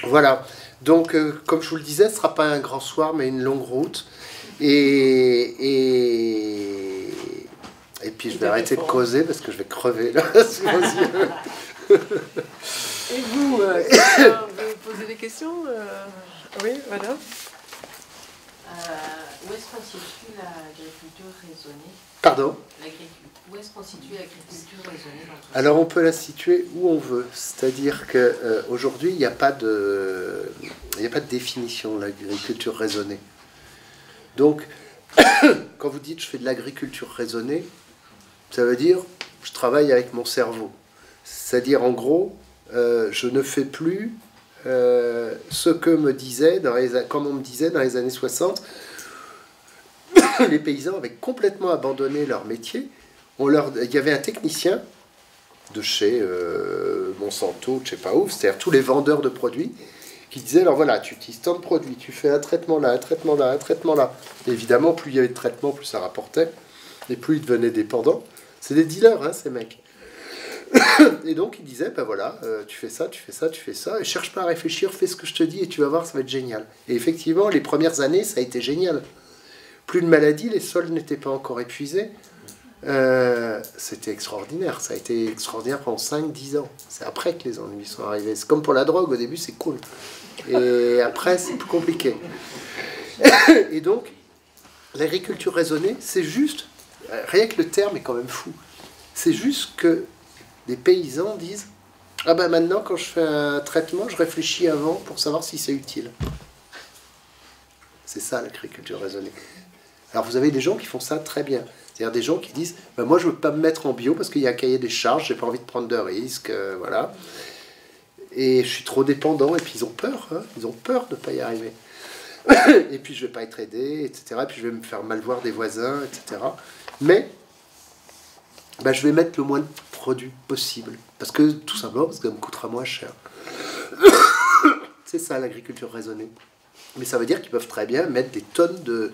Speaker 2: Voilà. Donc, comme je vous le disais, ce ne sera pas un grand soir, mais une longue route. Et puis, je vais arrêter de causer parce que je vais crever là, sous vos yeux.
Speaker 1: Et vous, vous posez des questions Oui, madame.
Speaker 3: Où est-ce qu'on situe l'agriculture raisonnée?
Speaker 2: Pardon?
Speaker 3: Où est-ce qu'on situe l'agriculture raisonnée dans tout ça?
Speaker 2: Alors on peut la situer où on veut, c'est-à-dire qu'aujourd'hui il n'y a pas de définition de l'agriculture raisonnée. Donc quand vous dites je fais de l'agriculture raisonnée, ça veut dire je travaille avec mon cerveau. C'est-à-dire en gros, je ne fais plus ce que me disait, comme on me disait dans les années 60, les paysans avaient complètement abandonné leur métier. Il y avait un technicien de chez Monsanto, je ne sais pas où, c'est-à-dire tous les vendeurs de produits, qui disaient, alors voilà, tu utilises tant de produits, tu fais un traitement là, un traitement là, un traitement là. Et évidemment, plus il y avait de traitements, plus ça rapportait, et plus ils devenaient dépendants. C'est des dealers, hein, ces mecs. Et donc il disait, ben voilà, tu fais ça, tu fais ça, tu fais ça, et cherche pas à réfléchir, fais ce que je te dis et tu vas voir, ça va être génial. Et effectivement, les premières années, ça a été génial. Plus de maladies, les sols n'étaient pas encore épuisés. C'était extraordinaire, ça a été extraordinaire pendant 5-10 ans. C'est après que les ennuis sont arrivés. C'est comme pour la drogue, au début c'est cool. Et après c'est plus compliqué. Et donc, l'agriculture raisonnée, c'est juste, rien que le terme est quand même fou, c'est juste que des paysans disent « Ah ben maintenant, quand je fais un traitement, je réfléchis avant pour savoir si c'est utile. » C'est ça, l'agriculture raisonnée. Alors, vous avez des gens qui font ça très bien. C'est-à-dire des gens qui disent ben « Moi, je ne veux pas me mettre en bio parce qu'il y a un cahier des charges, j'ai pas envie de prendre de risques, voilà. Et je suis trop dépendant. » Et puis, ils ont peur. Hein, ils ont peur de ne pas y arriver. Et puis, je ne vais pas être aidé, etc. Et puis, je vais me faire mal voir des voisins, etc. Mais... ben, je vais mettre le moins de produits possible. Parce que, tout simplement, parce que ça me coûtera moins cher. C'est ça, l'agriculture raisonnée. Mais ça veut dire qu'ils peuvent très bien mettre des tonnes de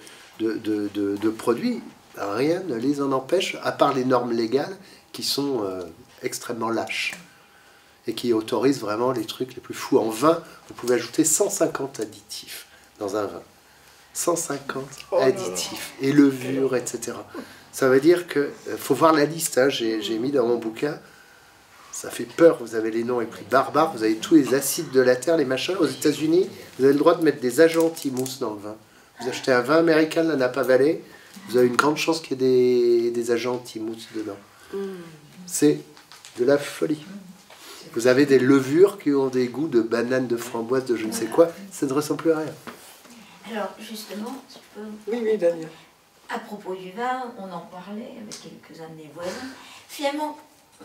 Speaker 2: produits. Rien ne les en empêche, à part les normes légales qui sont extrêmement lâches. Et qui autorisent vraiment les trucs les plus fous. En vin, vous pouvez ajouter 150 additifs dans un vin. 150 additifs. Et levures, etc. Ça veut dire que faut voir la liste, hein, j'ai mis dans mon bouquin, ça fait peur, vous avez les noms les plus barbares, vous avez tous les acides de la terre, les machins. Aux États-Unis, vous avez le droit de mettre des agents anti-mousse dans le vin. Vous achetez un vin américain de la Napa Valley, vous avez une grande chance qu'il y ait des agents anti-mousse dedans. C'est de la folie. Vous avez des levures qui ont des goûts de banane, de framboise, de je ne sais quoi, ça ne ressemble plus à rien.
Speaker 5: Alors, justement, si je peux...
Speaker 1: Oui, Daniel.
Speaker 5: À propos du vin, on en parlait avec quelques-uns de mes voisins. Finalement,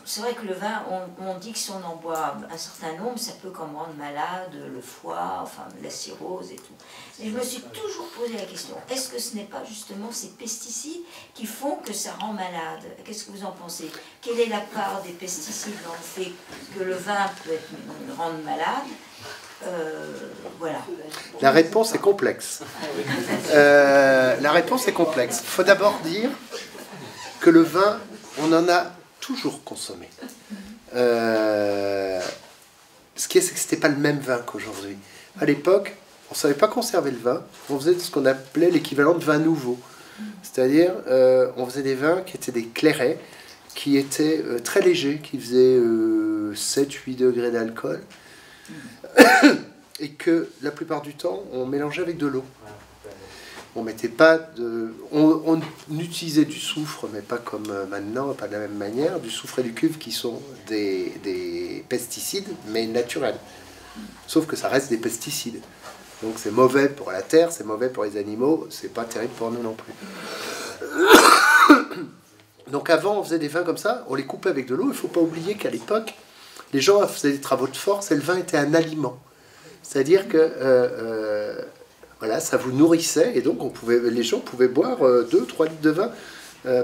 Speaker 5: c'est vrai que le vin, on dit que si on en boit un certain nombre, ça peut comme rendre malade, le foie, enfin la cirrhose et tout. Mais je me suis toujours posé la question, est-ce que ce n'est pas justement ces pesticides qui font que ça rend malade? Qu'est-ce que vous en pensez? Quelle est la part des pesticides dans le fait que le vin peut rendre malade? Voilà.
Speaker 2: La réponse est complexe. La réponse est complexe. Il faut d'abord dire que le vin, on en a toujours consommé. Ce qui est, c'est que ce n'était pas le même vin qu'aujourd'hui. À l'époque, on ne savait pas conserver le vin. On faisait ce qu'on appelait l'équivalent de vin nouveau. C'est-à-dire, on faisait des vins qui étaient des clairets, qui étaient très légers, qui faisaient 7-8 degrés d'alcool. Et que la plupart du temps, on mélangeait avec de l'eau. On mettait pas de... on utilisait du soufre, mais pas comme maintenant, pas de la même manière. Du soufre et du cuivre qui sont des pesticides, mais naturels. Sauf que ça reste des pesticides. Donc c'est mauvais pour la terre, c'est mauvais pour les animaux, c'est pas terrible pour nous non plus. Donc avant, on faisait des vins comme ça, on les coupait avec de l'eau. Il ne faut pas oublier qu'à l'époque, les gens faisaient des travaux de force et le vin était un aliment. C'est-à-dire que voilà, ça vous nourrissait et donc les gens pouvaient boire 2-3 litres de vin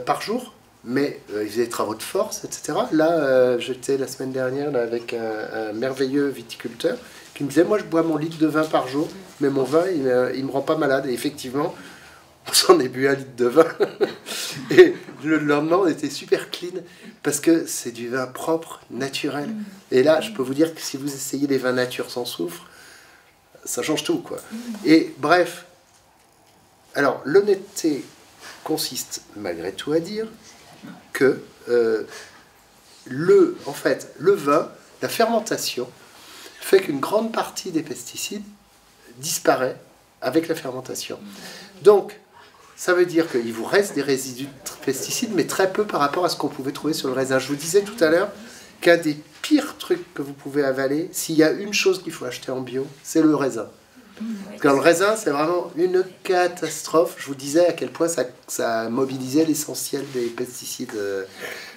Speaker 2: par jour, mais ils faisaient des travaux de force, etc. Là, j'étais la semaine dernière là, avec un merveilleux viticulteur qui me disait, moi je bois mon litre de vin par jour, mais mon vin, il me rend pas malade. Et effectivement, on s'en est bu un litre de vin. Et le lendemain, on était super clean, parce que c'est du vin propre, naturel. Et là, je peux vous dire que si vous essayez les vins nature sans soufre, ça change tout, quoi. Et bref, alors l'honnêteté consiste malgré tout à dire que en fait, le vin, la fermentation, fait qu'une grande partie des pesticides disparaît avec la fermentation. Donc, ça veut dire qu'il vous reste des résidus de pesticides, mais très peu par rapport à ce qu'on pouvait trouver sur le raisin. Je vous disais tout à l'heure qu'un des pires trucs que vous pouvez avaler, s'il y a une chose qu'il faut acheter en bio, c'est le raisin. Parce que le raisin, c'est vraiment une catastrophe. Je vous disais à quel point ça mobilisait l'essentiel des pesticides.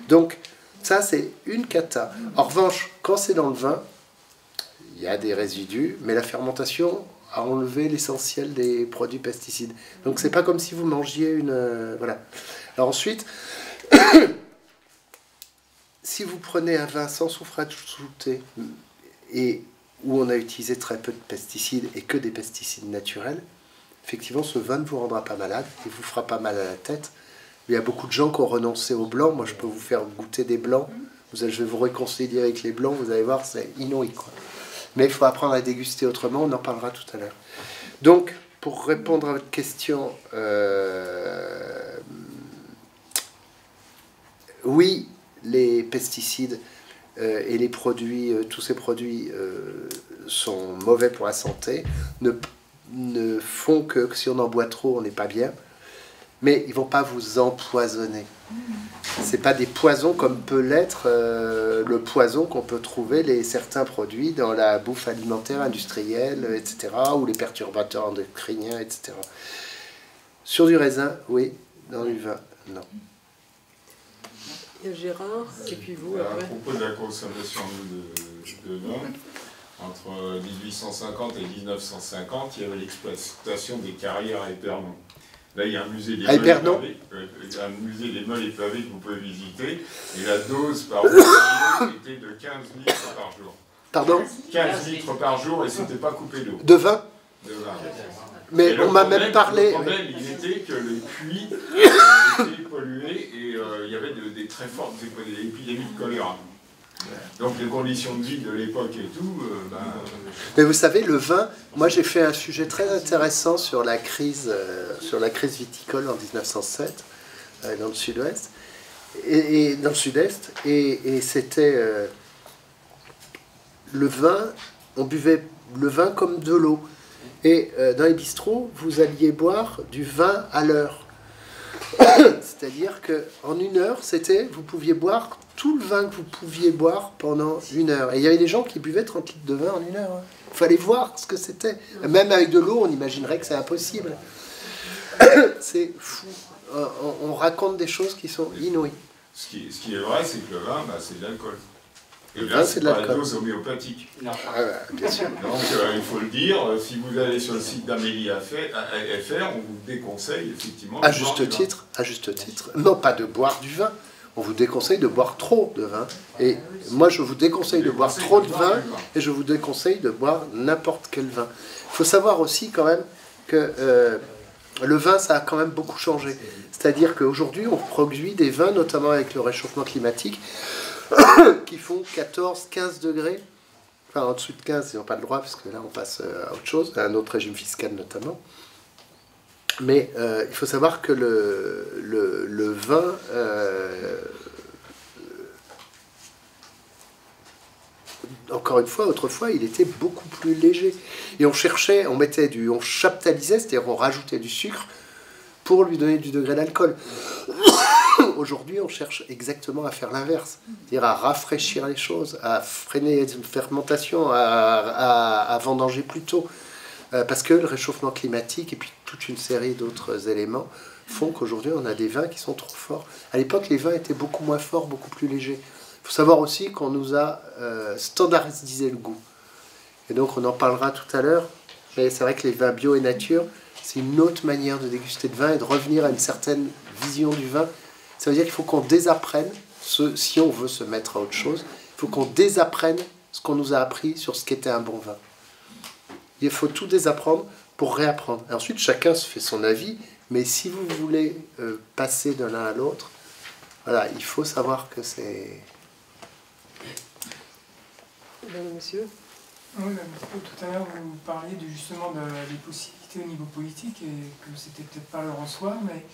Speaker 2: Donc, ça, c'est une cata. En revanche, quand c'est dans le vin, il y a des résidus, mais la fermentation a enlevé l'essentiel des produits pesticides. Donc, c'est pas comme si vous mangiez une... voilà. Alors ensuite... Si vous prenez un vin sans soufre ajouté et où on a utilisé très peu de pesticides et que des pesticides naturels, effectivement, ce vin ne vous rendra pas malade, il ne vous fera pas mal à la tête. Il y a beaucoup de gens qui ont renoncé aux blancs. Moi, je peux vous faire goûter des blancs. Je vais vous réconcilier avec les blancs. Vous allez voir, c'est inouï, quoi. Mais il faut apprendre à déguster autrement. On en parlera tout à l'heure. Donc, pour répondre à votre question, oui, les pesticides et les produits, tous ces produits sont mauvais pour la santé, ne font que si on en boit trop, on n'est pas bien, mais ils ne vont pas vous empoisonner. Ce pas des poisons comme peut l'être le poison qu'on peut trouver certains produits dans la bouffe alimentaire industrielle, etc., ou les perturbateurs endocriniens, etc. Sur du raisin, oui. Dans du vin, non.
Speaker 1: Il y a Gérard, et puis vous après.
Speaker 6: À propos de la consommation de vin, entre 1850 et 1950, il y avait l'exploitation des carrières à Épernon. Là, il y a un musée des meules et pavés que vous pouvez visiter, et la dose par jour était de 15 litres par jour.
Speaker 2: Pardon ?
Speaker 6: 15 litres par jour, et c'était pas coupé d'eau.
Speaker 2: De vin ?
Speaker 6: De vin.
Speaker 2: Mais on m'a même parlé...
Speaker 6: Le problème, il était que les puits étaient pollués et il y avait des très fortes épidémies de choléra. Donc les conditions de vie de l'époque et tout...
Speaker 2: Mais vous savez, le vin... Moi, j'ai fait un sujet très intéressant sur la crise viticole en 1907, dans le sud-ouest, et dans le sud-est, et c'était... le vin, on buvait le vin comme de l'eau. Et dans les bistrots, vous alliez boire du vin à l'heure. C'est-à-dire qu'en 1 heure, vous pouviez boire tout le vin que vous pouviez boire pendant 1 heure. Et il y avait des gens qui buvaient 30 litres de vin en 1 heure. Il fallait voir ce que c'était. Même avec de l'eau, on imaginerait que c'est impossible. C'est fou. On raconte des choses qui sont inouïes.
Speaker 6: Ce qui est vrai, c'est que le vin, c'est de l'alcool. Et
Speaker 2: Le
Speaker 6: là,
Speaker 2: vin,
Speaker 6: c'est
Speaker 2: de
Speaker 6: pas
Speaker 2: l'alcool.
Speaker 6: la dose homéopathique.
Speaker 2: Bien sûr.
Speaker 6: Donc, il faut le dire, si vous allez sur le site d'Amélie FR, on vous déconseille effectivement de
Speaker 2: À
Speaker 6: boire
Speaker 2: juste
Speaker 6: du vin.
Speaker 2: titre. Non, pas de boire du vin. On vous déconseille de boire trop de vin. Et moi, je vous déconseille de boire trop de vin et je vous déconseille de boire n'importe quel vin. Il faut savoir aussi quand même que le vin, ça a quand même beaucoup changé. C'est-à-dire qu'aujourd'hui, on produit des vins, notamment avec le réchauffement climatique, qui font 14, 15 degrés. Enfin, en dessous de 15, ils n'ont pas le droit, parce que là, on passe à autre chose, à un autre régime fiscal notamment. Mais il faut savoir que le vin... encore une fois, autrefois, il était beaucoup plus léger. Et on chaptalisait, c'est-à-dire on rajoutait du sucre pour lui donner du degré d'alcool. Aujourd'hui, on cherche exactement à faire l'inverse, c'est-à-dire à rafraîchir les choses, à freiner les fermentations, à vendanger plus tôt. Parce que le réchauffement climatique et puis toute une série d'autres éléments font qu'aujourd'hui, on a des vins qui sont trop forts. À l'époque, les vins étaient beaucoup moins forts, beaucoup plus légers. Il faut savoir aussi qu'on nous a standardisé le goût. Et donc, on en parlera tout à l'heure. Mais c'est vrai que les vins bio et nature, c'est une autre manière de déguster de vin et de revenir à une certaine vision du vin. Ça veut dire qu'il faut qu'on désapprenne, si on veut se mettre à autre chose, il faut qu'on désapprenne ce qu'on nous a appris sur ce qu'était un bon vin. Il faut tout désapprendre pour réapprendre. Et ensuite, chacun se fait son avis, mais si vous voulez passer de l'un à l'autre, voilà, il faut savoir que c'est...
Speaker 1: Monsieur?
Speaker 4: Oui, tout à l'heure, vous parliez justement des possibilités au niveau politique et que c'était peut-être pas l'heure en soi, mais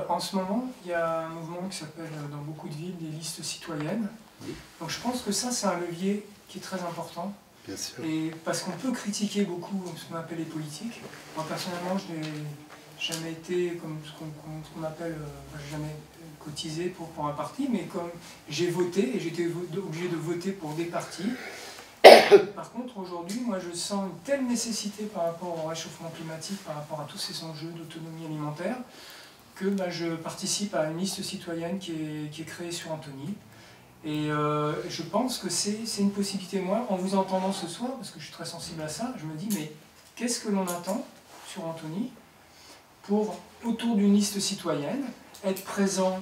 Speaker 4: en ce moment, il y a un mouvement qui s'appelle dans beaucoup de villes des listes citoyennes. Donc je pense que ça, c'est un levier qui est très important.
Speaker 2: Bien sûr.
Speaker 4: Et parce qu'on peut critiquer beaucoup ce qu'on appelle les politiques. Moi, personnellement, je n'ai jamais été comme ce qu'on appelle, j'ai jamais cotisé pour un parti, mais comme j'ai voté et j'étais obligé de voter pour des partis. Par contre, aujourd'hui, moi, je sens une telle nécessité par rapport au réchauffement climatique, par rapport à tous ces enjeux d'autonomie alimentaire, que je participe à une liste citoyenne qui est créée sur Antony. Et je pense que c'est une possibilité. Moi, en vous entendant ce soir, parce que je suis très sensible à ça, je me dis, mais qu'est-ce que l'on attend sur Antony pour, autour d'une liste citoyenne, être présent,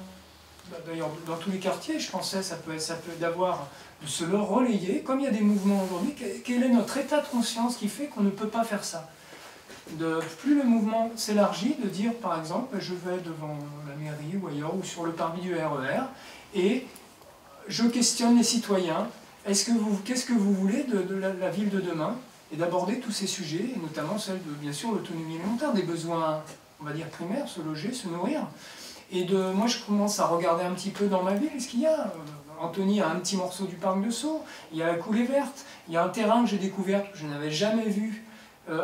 Speaker 4: d'ailleurs dans tous les quartiers, je pensais, ça peut d'avoir, de se le relayer, comme il y a des mouvements aujourd'hui, quel est notre état de conscience qui fait qu'on ne peut pas faire ça? Plus le mouvement s'élargit, de dire, par exemple, je vais devant la mairie ou ailleurs, ou sur le parvis du RER, et je questionne les citoyens, qu'est-ce que vous voulez de la ville de demain, et d'aborder tous ces sujets, et notamment celle de, bien sûr, l'autonomie alimentaire, des besoins, on va dire, primaires, se loger, se nourrir. Et moi, je commence à regarder un petit peu dans ma ville, ce qu'il y a. Antony a un petit morceau du parc de Sceaux, il y a la coulée verte, il y a un terrain que j'ai découvert, que je n'avais jamais vu,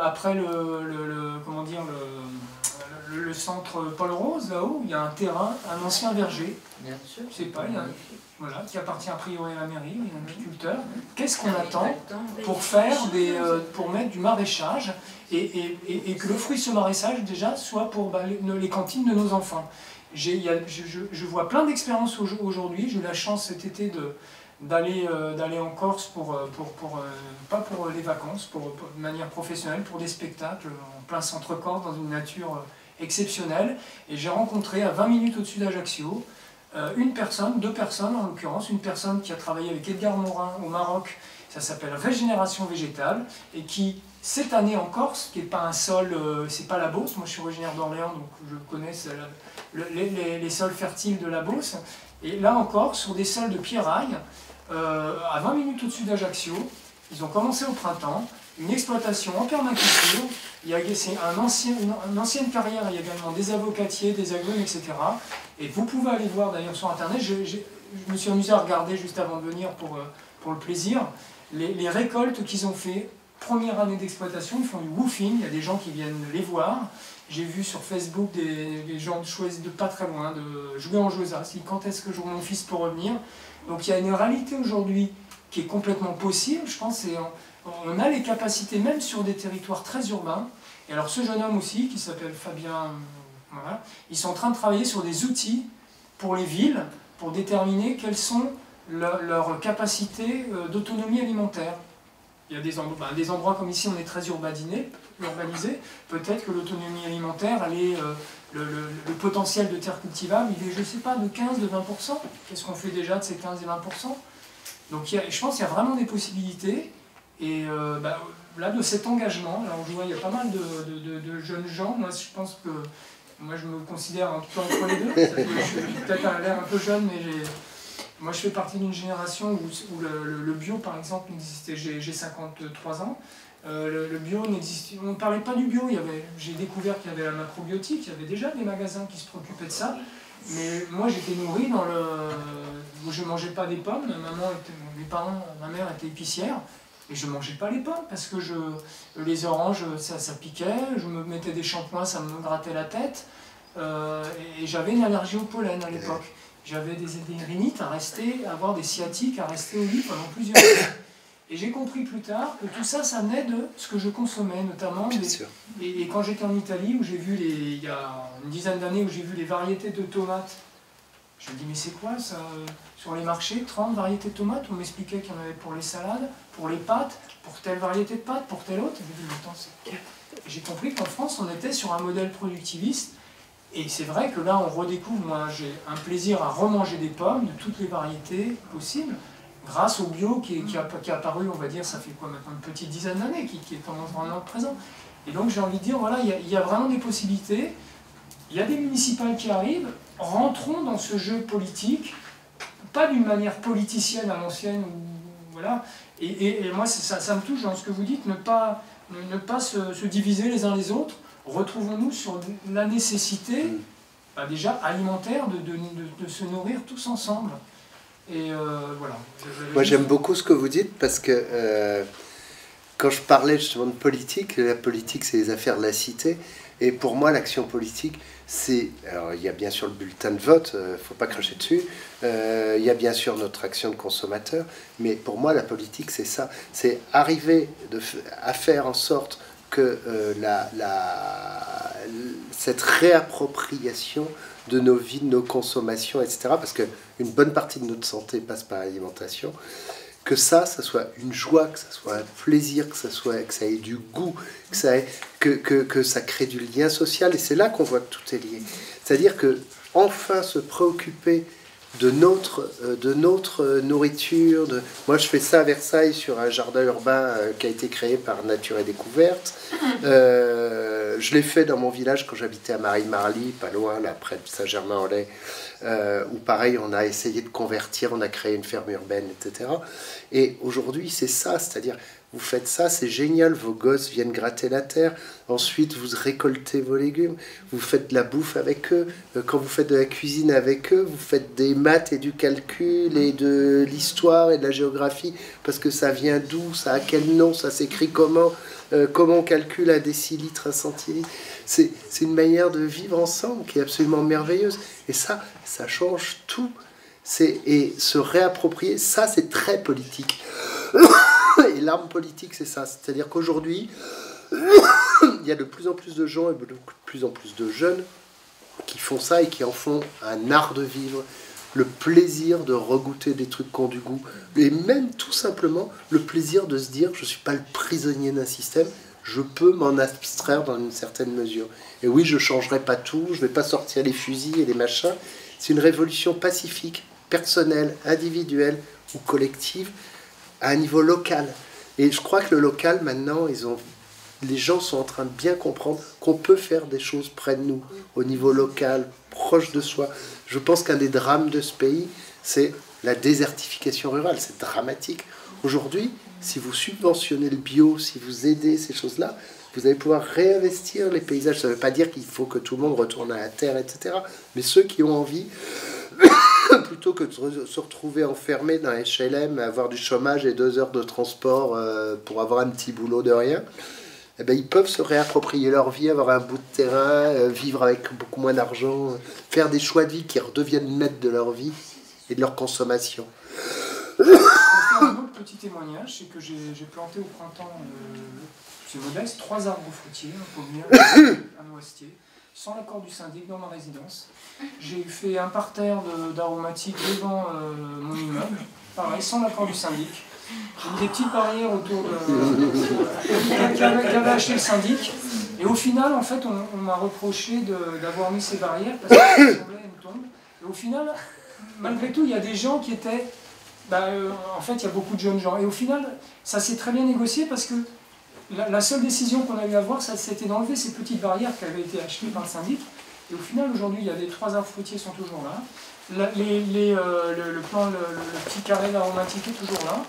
Speaker 4: après le centre Paul Rose, là-haut, il y a un terrain, un ancien verger.
Speaker 5: Bien sûr.
Speaker 4: Je sais pas, voilà, qui appartient a priori à la mairie, il y a un agriculteur. Qu'est-ce qu'on attend pour faire pour mettre du maraîchage et que le fruit de ce maraîchage déjà soit pour les cantines de nos enfants. Je vois plein d'expériences aujourd'hui. J'ai eu la chance cet été d'aller en Corse pas pour les vacances, de manière professionnelle, pour des spectacles en plein centre-Corse, dans une nature exceptionnelle. Et j'ai rencontré à 20 minutes au-dessus d'Ajaccio deux personnes en l'occurrence, une personne qui a travaillé avec Edgar Morin au Maroc, ça s'appelle Régénération végétale, et qui, cette année en Corse, qui n'est pas un sol, c'est pas la Beauce, moi je suis originaire d'Orléans, donc je connais les sols fertiles de la Beauce, et là encore, sur des sols de pierraille, à 20 minutes au-dessus d'Ajaccio, ils ont commencé au printemps, une exploitation en permaculture, c'est une ancienne carrière, il y a également des avocatiers, des agrumes, etc. Et vous pouvez aller voir d'ailleurs sur internet, je me suis amusé à regarder juste avant de venir pour le plaisir. Les récoltes qu'ils ont fait, première année d'exploitation, ils font du woofing, il y a des gens qui viennent les voir. J'ai vu sur Facebook des gens choisissent de pas très loin, de jouer en Josas, quand est-ce que mon fils peut revenir. Donc il y a une réalité aujourd'hui qui est complètement possible, je pense, et on a les capacités même sur des territoires très urbains. Et alors ce jeune homme aussi, qui s'appelle Fabien, voilà, ils sont en train de travailler sur des outils pour les villes, pour déterminer quelles sont leurs capacités d'autonomie alimentaire. Il y a des endroits comme ici, on est très urbanisé, peut-être que l'autonomie alimentaire, elle est, le potentiel de terre cultivable, il est, je ne sais pas, de 15, de 20%. Qu'est-ce qu'on fait déjà de ces 15 et 20%? Donc je pense qu'il y a vraiment des possibilités. Et là, de cet engagement, alors je vois, il y a pas mal de jeunes gens. Moi, je pense que moi, je me considère un peu entre les deux. Je suis peut-être à l'air un peu jeune, mais moi, je fais partie d'une génération où le bio, par exemple, n'existait. J'ai 53 ans. Le bio n'existait. On ne parlait pas du bio. J'ai découvert qu'il y avait la macrobiotique. Il y avait déjà des magasins qui se préoccupaient de ça. Mais moi, j'étais nourri où je ne mangeais pas des pommes. Ma mère était épicière. Et je ne mangeais pas les pommes parce que les oranges, ça piquait. Je me mettais des shampoings, ça me grattait la tête. Et j'avais une allergie au pollen à l'époque. J'avais des rhinites à avoir des sciatiques à rester au lit pendant plusieurs heures. Et j'ai compris plus tard que tout ça, ça venait de ce que je consommais, notamment. Et quand j'étais en Italie, où j'ai vu il y a une dizaine d'années, où j'ai vu les variétés de tomates, je me dis, mais c'est quoi ça? Sur les marchés, 30 variétés de tomates, on m'expliquait qu'il y en avait pour les salades, pour les pâtes, pour telle variété de pâtes, pour telle autre. Je me dis, mais attends, c'est... J'ai compris qu'en France, on était sur un modèle productiviste. Et c'est vrai que là, on redécouvre, moi j'ai un plaisir à remanger des pommes de toutes les variétés possibles, grâce au bio qui est apparu, on va dire, ça fait quoi maintenant, une petite dizaine d'années, qui est vraiment présent. Et donc j'ai envie de dire, voilà, il y a vraiment des possibilités, il y a des municipales qui arrivent, rentrons dans ce jeu politique, pas d'une manière politicienne à l'ancienne, voilà. Et moi, ça me touche dans ce que vous dites, ne pas se diviser les uns les autres. Retrouvons-nous sur la nécessité, déjà alimentaire, de se nourrir tous ensemble. Et voilà.
Speaker 2: Moi, j'aime beaucoup ce que vous dites parce que quand je parlais justement de politique, la politique, c'est les affaires de la cité. Et pour moi, l'action politique, c'est... Alors, il y a bien sûr le bulletin de vote, il ne faut pas cracher dessus. Il y a bien sûr notre action de consommateur. Mais pour moi, la politique, c'est ça. C'est arriver à faire en sorte que cette réappropriation de nos vies, de nos consommations, etc., parce qu'une bonne partie de notre santé passe par l'alimentation, que ça soit une joie, que ça soit un plaisir, que ça ait du goût, que ça crée du lien social, et c'est là qu'on voit que tout est lié. C'est-à-dire que enfin se préoccuper de notre nourriture. Moi, je fais ça à Versailles sur un jardin urbain qui a été créé par Nature et Découverte. Je l'ai fait dans mon village quand j'habitais à Marie-Marly, pas loin, là, près de Saint-Germain-en-Laye, où pareil, on a essayé de convertir, on a créé une ferme urbaine, etc. Et aujourd'hui, c'est ça, c'est-à-dire, vous faites ça, c'est génial, vos gosses viennent gratter la terre, ensuite vous récoltez vos légumes, vous faites de la bouffe avec eux, quand vous faites de la cuisine avec eux, vous faites des maths et du calcul et de l'histoire et de la géographie, parce que ça vient d'où, ça a quel nom, ça s'écrit comment on calcule un décilitre, un centilitre. C'est une manière de vivre ensemble qui est absolument merveilleuse, et ça change tout. Et se réapproprier, ça c'est très politique. Et l'arme politique, c'est ça. C'est-à-dire qu'aujourd'hui, il y a de plus en plus de gens et de plus en plus de jeunes qui font ça et qui en font un art de vivre, le plaisir de regoûter des trucs qui ont du goût, et même tout simplement le plaisir de se dire, je ne suis pas le prisonnier d'un système, je peux m'en abstraire dans une certaine mesure. Et oui, je ne changerai pas tout, je ne vais pas sortir les fusils et les machins. C'est une révolution pacifique, personnelle, individuelle ou collective, à un niveau local. Et je crois que le local, maintenant, les gens sont en train de bien comprendre qu'on peut faire des choses près de nous, au niveau local, proche de soi. Je pense qu'un des drames de ce pays, c'est la désertification rurale. C'est dramatique. Aujourd'hui, si vous subventionnez le bio, si vous aidez ces choses-là, vous allez pouvoir réinvestir les paysages. Ça ne veut pas dire qu'il faut que tout le monde retourne à la terre, etc. Mais ceux qui ont envie plutôt que de se retrouver enfermé dans un HLM, avoir du chômage et 2 heures de transport pour avoir un petit boulot de rien, eh ben, ils peuvent se réapproprier leur vie, avoir un bout de terrain, vivre avec beaucoup moins d'argent, faire des choix de vie qui redeviennent maîtres de leur vie et de leur consommation.
Speaker 4: Un autre petit témoignage, c'est que j'ai planté au printemps, c'est modeste, 3 arbres fruitiers, un pommier, un noisetier, sans l'accord du syndic dans ma résidence. J'ai fait un parterre d'aromatiques devant mon immeuble, pareil, sans l'accord du syndic. J'ai mis des petites barrières autour qu'avait acheté le syndic. Et au final, en fait, on m'a reproché d'avoir mis ces barrières parce que ça ressemblait à une tombe. Et au final, malgré tout, il y a des gens qui étaient... en fait, il y a beaucoup de jeunes gens. Et au final, ça s'est très bien négocié parce que la seule décision qu'on a eu à voir, c'était d'enlever ces petites barrières qui avaient été achetées par le syndic. Et au final, aujourd'hui, il y a 3 arbres fruitiers qui sont toujours là. Le petit carré d'aromatique est toujours là.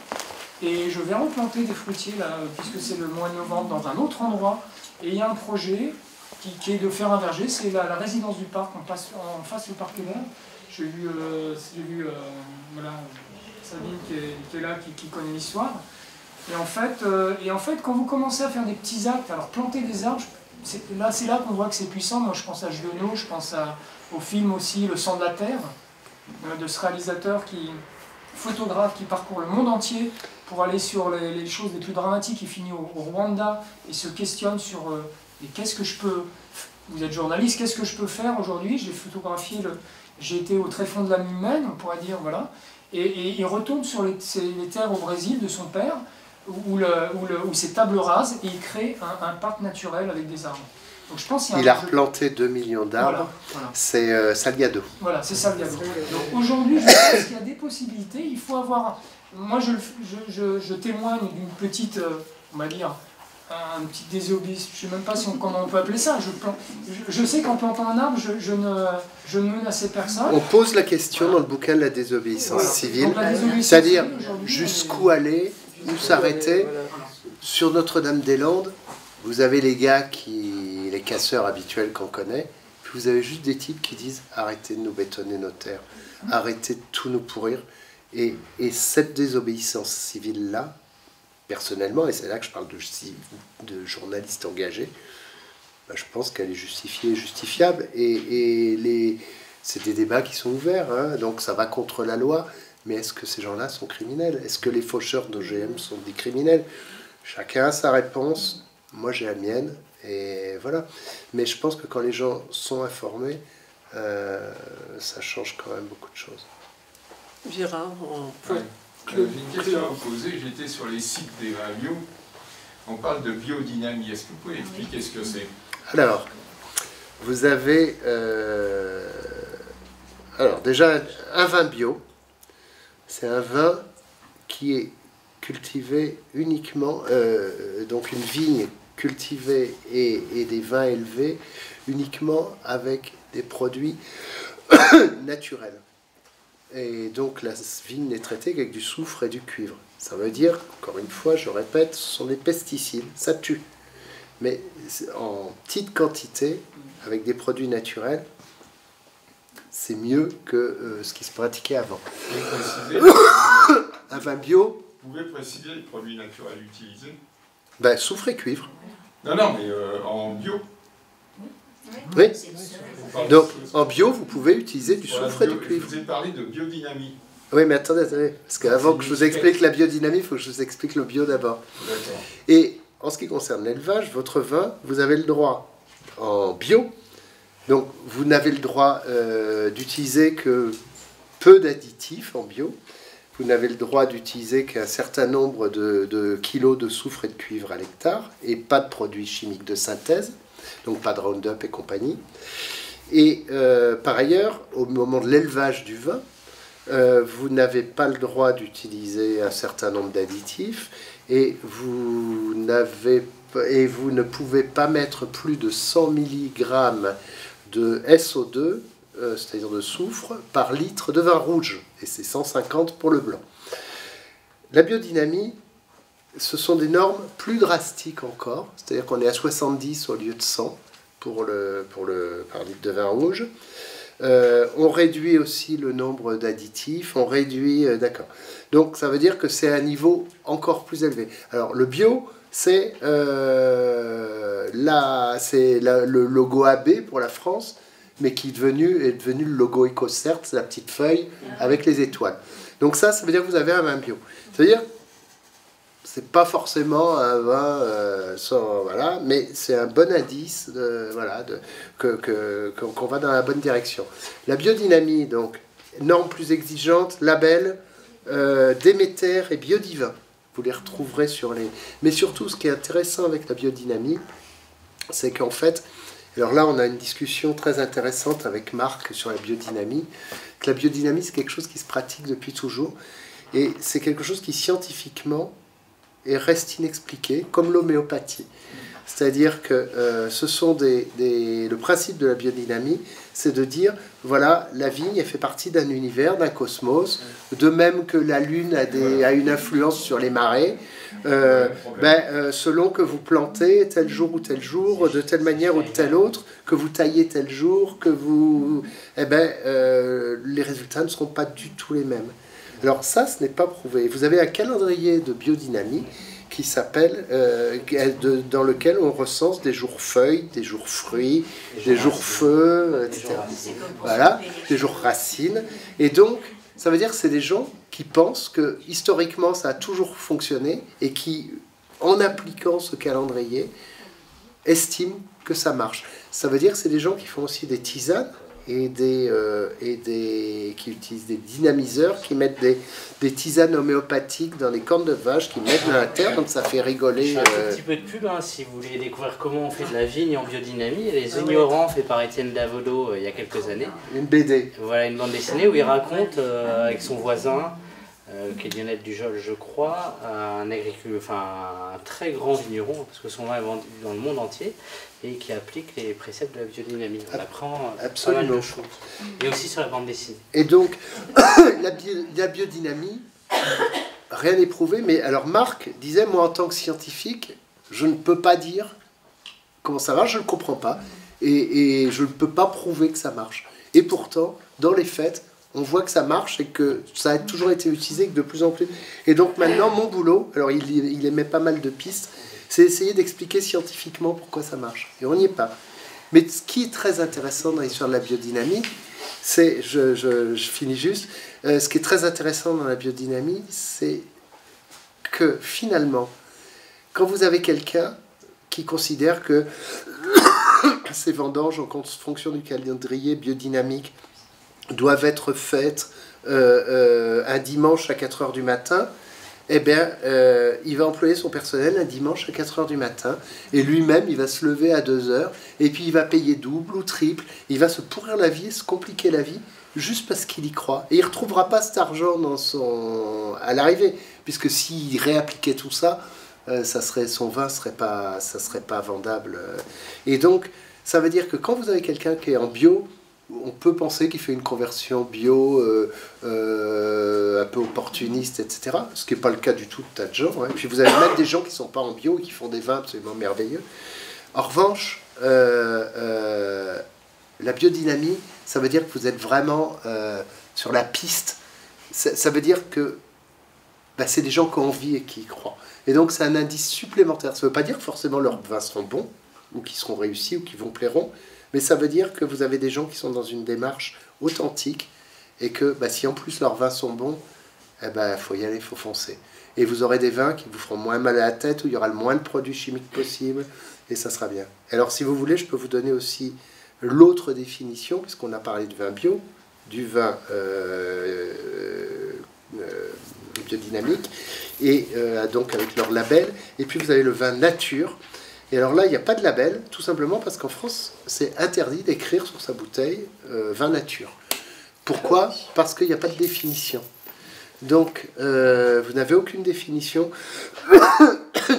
Speaker 4: Et je vais replanter des fruitiers, là, puisque c'est le mois de novembre, dans un autre endroit. Et il y a un projet qui est de faire un verger. C'est la résidence du parc, en face du parc vert. J'ai vu voilà, Sabine qui est là, qui connaît l'histoire. Et en fait, quand vous commencez à faire des petits actes, alors planter des arbres, c'est là qu'on voit que c'est puissant. Moi, je pense à Giono, je pense au film aussi Le sang de la terre, de ce réalisateur photographe qui parcourt le monde entier pour aller sur les choses les plus dramatiques. Il finit au Rwanda et se questionne sur qu'est-ce que je peux... Vous êtes journaliste, qu'est-ce que je peux faire aujourd'hui? J'ai photographié, j'ai été au tréfonds de l'âme humaine, on pourrait dire, voilà. Et il retourne sur les terres au Brésil de son père, où c'est table rase, et il crée un parc naturel avec des arbres. Donc je pense
Speaker 2: il a replanté 2 millions d'arbres, voilà. C'est Salgado.
Speaker 4: Voilà, c'est Salgado. Donc aujourd'hui, je pense qu'il y a des possibilités, il faut avoir... Moi, je témoigne d'une petite, on va dire, un petit désobéissance, je ne sais même pas comment on peut appeler ça. Je sais qu'en plantant un arbre, je ne menaçais personne.
Speaker 2: On pose la question dans le bouquin de la désobéissance civile, c'est-à-dire jusqu'où aller, où s'arrêter. Sur Notre-Dame-des-Landes, vous avez les gars les casseurs habituels qu'on connaît, puis vous avez juste des types qui disent « arrêtez de nous bétonner nos terres, arrêtez de tout nous pourrir ». Et cette désobéissance civile-là, personnellement, et c'est là que je parle de journalistes engagés, je pense qu'elle est justifiée et justifiable. Et c'est des débats qui sont ouverts, hein, donc ça va contre la loi. Mais est-ce que ces gens-là sont criminels? Est-ce que les faucheurs d'OGM sont des criminels? Chacun a sa réponse. Moi, j'ai la mienne. Et voilà. Mais je pense que quand les gens sont informés, ça change quand même beaucoup de choses.
Speaker 1: Gérard,
Speaker 6: j'ai une question à vous poser. J'étais sur les sites des vins bio. On parle de biodynamie. Est-ce que vous pouvez expliquer ce que c'est?
Speaker 2: Alors, vous avez... alors, déjà, un vin bio, c'est un vin qui est cultivé uniquement... donc, une vigne cultivée et des vins élevés uniquement avec des produits naturels. Et donc la vigne n'est traitée qu'avec du soufre et du cuivre. Ça veut dire, encore une fois, je répète, ce sont des pesticides, ça tue. Mais en petite quantité, avec des produits naturels, c'est mieux que ce qui se pratiquait avant. Un vin bio...
Speaker 6: Vous pouvez préciser les produits naturels utilisés?
Speaker 2: Ben, soufre et cuivre.
Speaker 6: Non, mais en bio.
Speaker 2: Oui. Donc, en bio, vous pouvez utiliser du soufre et du cuivre.
Speaker 6: Je vous ai parlé de biodynamie.
Speaker 2: Oui, mais attendez. Parce qu'avant que je vous explique la biodynamie, il faut que je vous explique le bio d'abord. Et en ce qui concerne l'élevage, votre vin, vous avez le droit en bio. Donc, vous n'avez le droit d'utiliser que peu d'additifs en bio. Vous n'avez le droit d'utiliser qu'un certain nombre de kilos de soufre et de cuivre à l'hectare et pas de produits chimiques de synthèse. Donc pas de Roundup et compagnie. Et par ailleurs, au moment de l'élevage du vin, vous n'avez pas le droit d'utiliser un certain nombre d'additifs et vous ne pouvez pas mettre plus de 100 mg de SO2, c'est-à-dire de soufre, par litre de vin rouge. Et c'est 150 pour le blanc. La biodynamie, ce sont des normes plus drastiques encore, c'est-à-dire qu'on est à 70 au lieu de 100 par litre de vin rouge. On réduit aussi le nombre d'additifs, on réduit... D'accord. Donc ça veut dire que c'est un niveau encore plus élevé. Alors le bio, c'est le logo AB pour la France, mais qui est devenu le logo EcoCert, la petite feuille avec les étoiles. Donc ça veut dire que vous avez un vin bio. Ça veut dire c'est pas forcément un vin sans, voilà, mais c'est un bon indice qu'on va dans la bonne direction. La biodynamie, donc, normes plus exigeantes, label, Déméter et Biodivin. Vous les retrouverez sur les... Mais surtout, ce qui est intéressant avec la biodynamie, c'est qu'en fait, alors là, on a une discussion très intéressante avec Marc sur la biodynamie, que la biodynamie, c'est quelque chose qui se pratique depuis toujours, et c'est quelque chose qui, scientifiquement, et reste inexpliqué, comme l'homéopathie. C'est-à-dire que ce sont le principe de la biodynamie, c'est de dire, voilà, la vigne, elle fait partie d'un univers, d'un cosmos, de même que la Lune a une influence sur les marées, selon que vous plantez tel jour ou tel jour, de telle manière ou de telle autre, que vous taillez tel jour, que vous... les résultats ne seront pas du tout les mêmes. Alors ça, ce n'est pas prouvé. Vous avez un calendrier de biodynamie qui s'appelle, dans lequel on recense des jours feuilles, des jours fruits, des jours feux, etc. Voilà, des jours racines. Et donc, ça veut dire que c'est des gens qui pensent que historiquement ça a toujours fonctionné et qui, en appliquant ce calendrier, estiment que ça marche. Ça veut dire que c'est des gens qui font aussi des tisanes et qui utilisent des dynamiseurs, qui mettent des tisanes homéopathiques dans les cornes de vache, qui mettent dans la terre, donc ça fait rigoler.
Speaker 7: Un petit peu de pub, hein, si vous voulez découvrir comment on fait de la vigne en biodynamie. Les Ignorants, fait par Étienne Davodo il y a quelques années.
Speaker 2: Une BD.
Speaker 7: Voilà, une bande dessinée où il raconte avec son voisin, qui est Lionel Dujol, je crois, un très grand vigneron, parce que son vin est vendu dans le monde entier, et qui applique les préceptes de la biodynamie. On apprend pas mal de choses. Et aussi sur la bande dessinée.
Speaker 2: Et donc, la biodynamie, rien n'est prouvé, mais alors Marc disait, moi en tant que scientifique, je ne peux pas dire comment ça marche, je ne le comprends pas, et je ne peux pas prouver que ça marche. Et pourtant, dans les faits, on voit que ça marche et que ça a toujours été utilisé de plus en plus. Et donc maintenant, mon boulot, alors il émet pas mal de pistes, c'est essayer d'expliquer scientifiquement pourquoi ça marche. Et on n'y est pas. Mais ce qui est très intéressant dans l'histoire de la biodynamie, c'est, je finis juste, ce qui est très intéressant dans la biodynamie, c'est que finalement, quand vous avez quelqu'un qui considère que ces vendanges en fonction du calendrier biodynamique doivent être faites un dimanche à 4 h du matin, eh bien, il va employer son personnel un dimanche à 4 h du matin, et lui-même, il va se lever à 2 h, et puis il va payer double ou triple, il va se pourrir la vie, se compliquer la vie, juste parce qu'il y croit. Et il ne retrouvera pas cet argent à l'arrivée, puisque s'il réappliquait tout ça, son vin serait pas vendable. Et donc, ça veut dire que quand vous avez quelqu'un qui est en bio, on peut penser qu'il fait une conversion bio un peu opportuniste, etc. Ce qui n'est pas le cas du tout de tas de gens. Et puis vous avez même des gens qui ne sont pas en bio et qui font des vins absolument merveilleux. En revanche, la biodynamie, ça veut dire que vous êtes vraiment sur la piste. Ça veut dire que c'est des gens qui ont envie et qui y croient. Et donc c'est un indice supplémentaire. Ça ne veut pas dire que forcément leurs vins seront bons, ou qu'ils seront réussis, ou qu'ils vous plairont. Mais ça veut dire que vous avez des gens qui sont dans une démarche authentique et que si en plus leurs vins sont bons, faut y aller, il faut foncer. Et vous aurez des vins qui vous feront moins mal à la tête, où il y aura le moins de produits chimiques possible, et ça sera bien. Alors si vous voulez, je peux vous donner aussi l'autre définition, puisqu'on a parlé de vin bio, du vin biodynamique, et donc avec leur label, et puis vous avez le vin nature. Et alors là, il n'y a pas de label, tout simplement parce qu'en France, c'est interdit d'écrire sur sa bouteille vin nature. Pourquoi? Parce qu'il n'y a pas de définition. Donc, vous n'avez aucune définition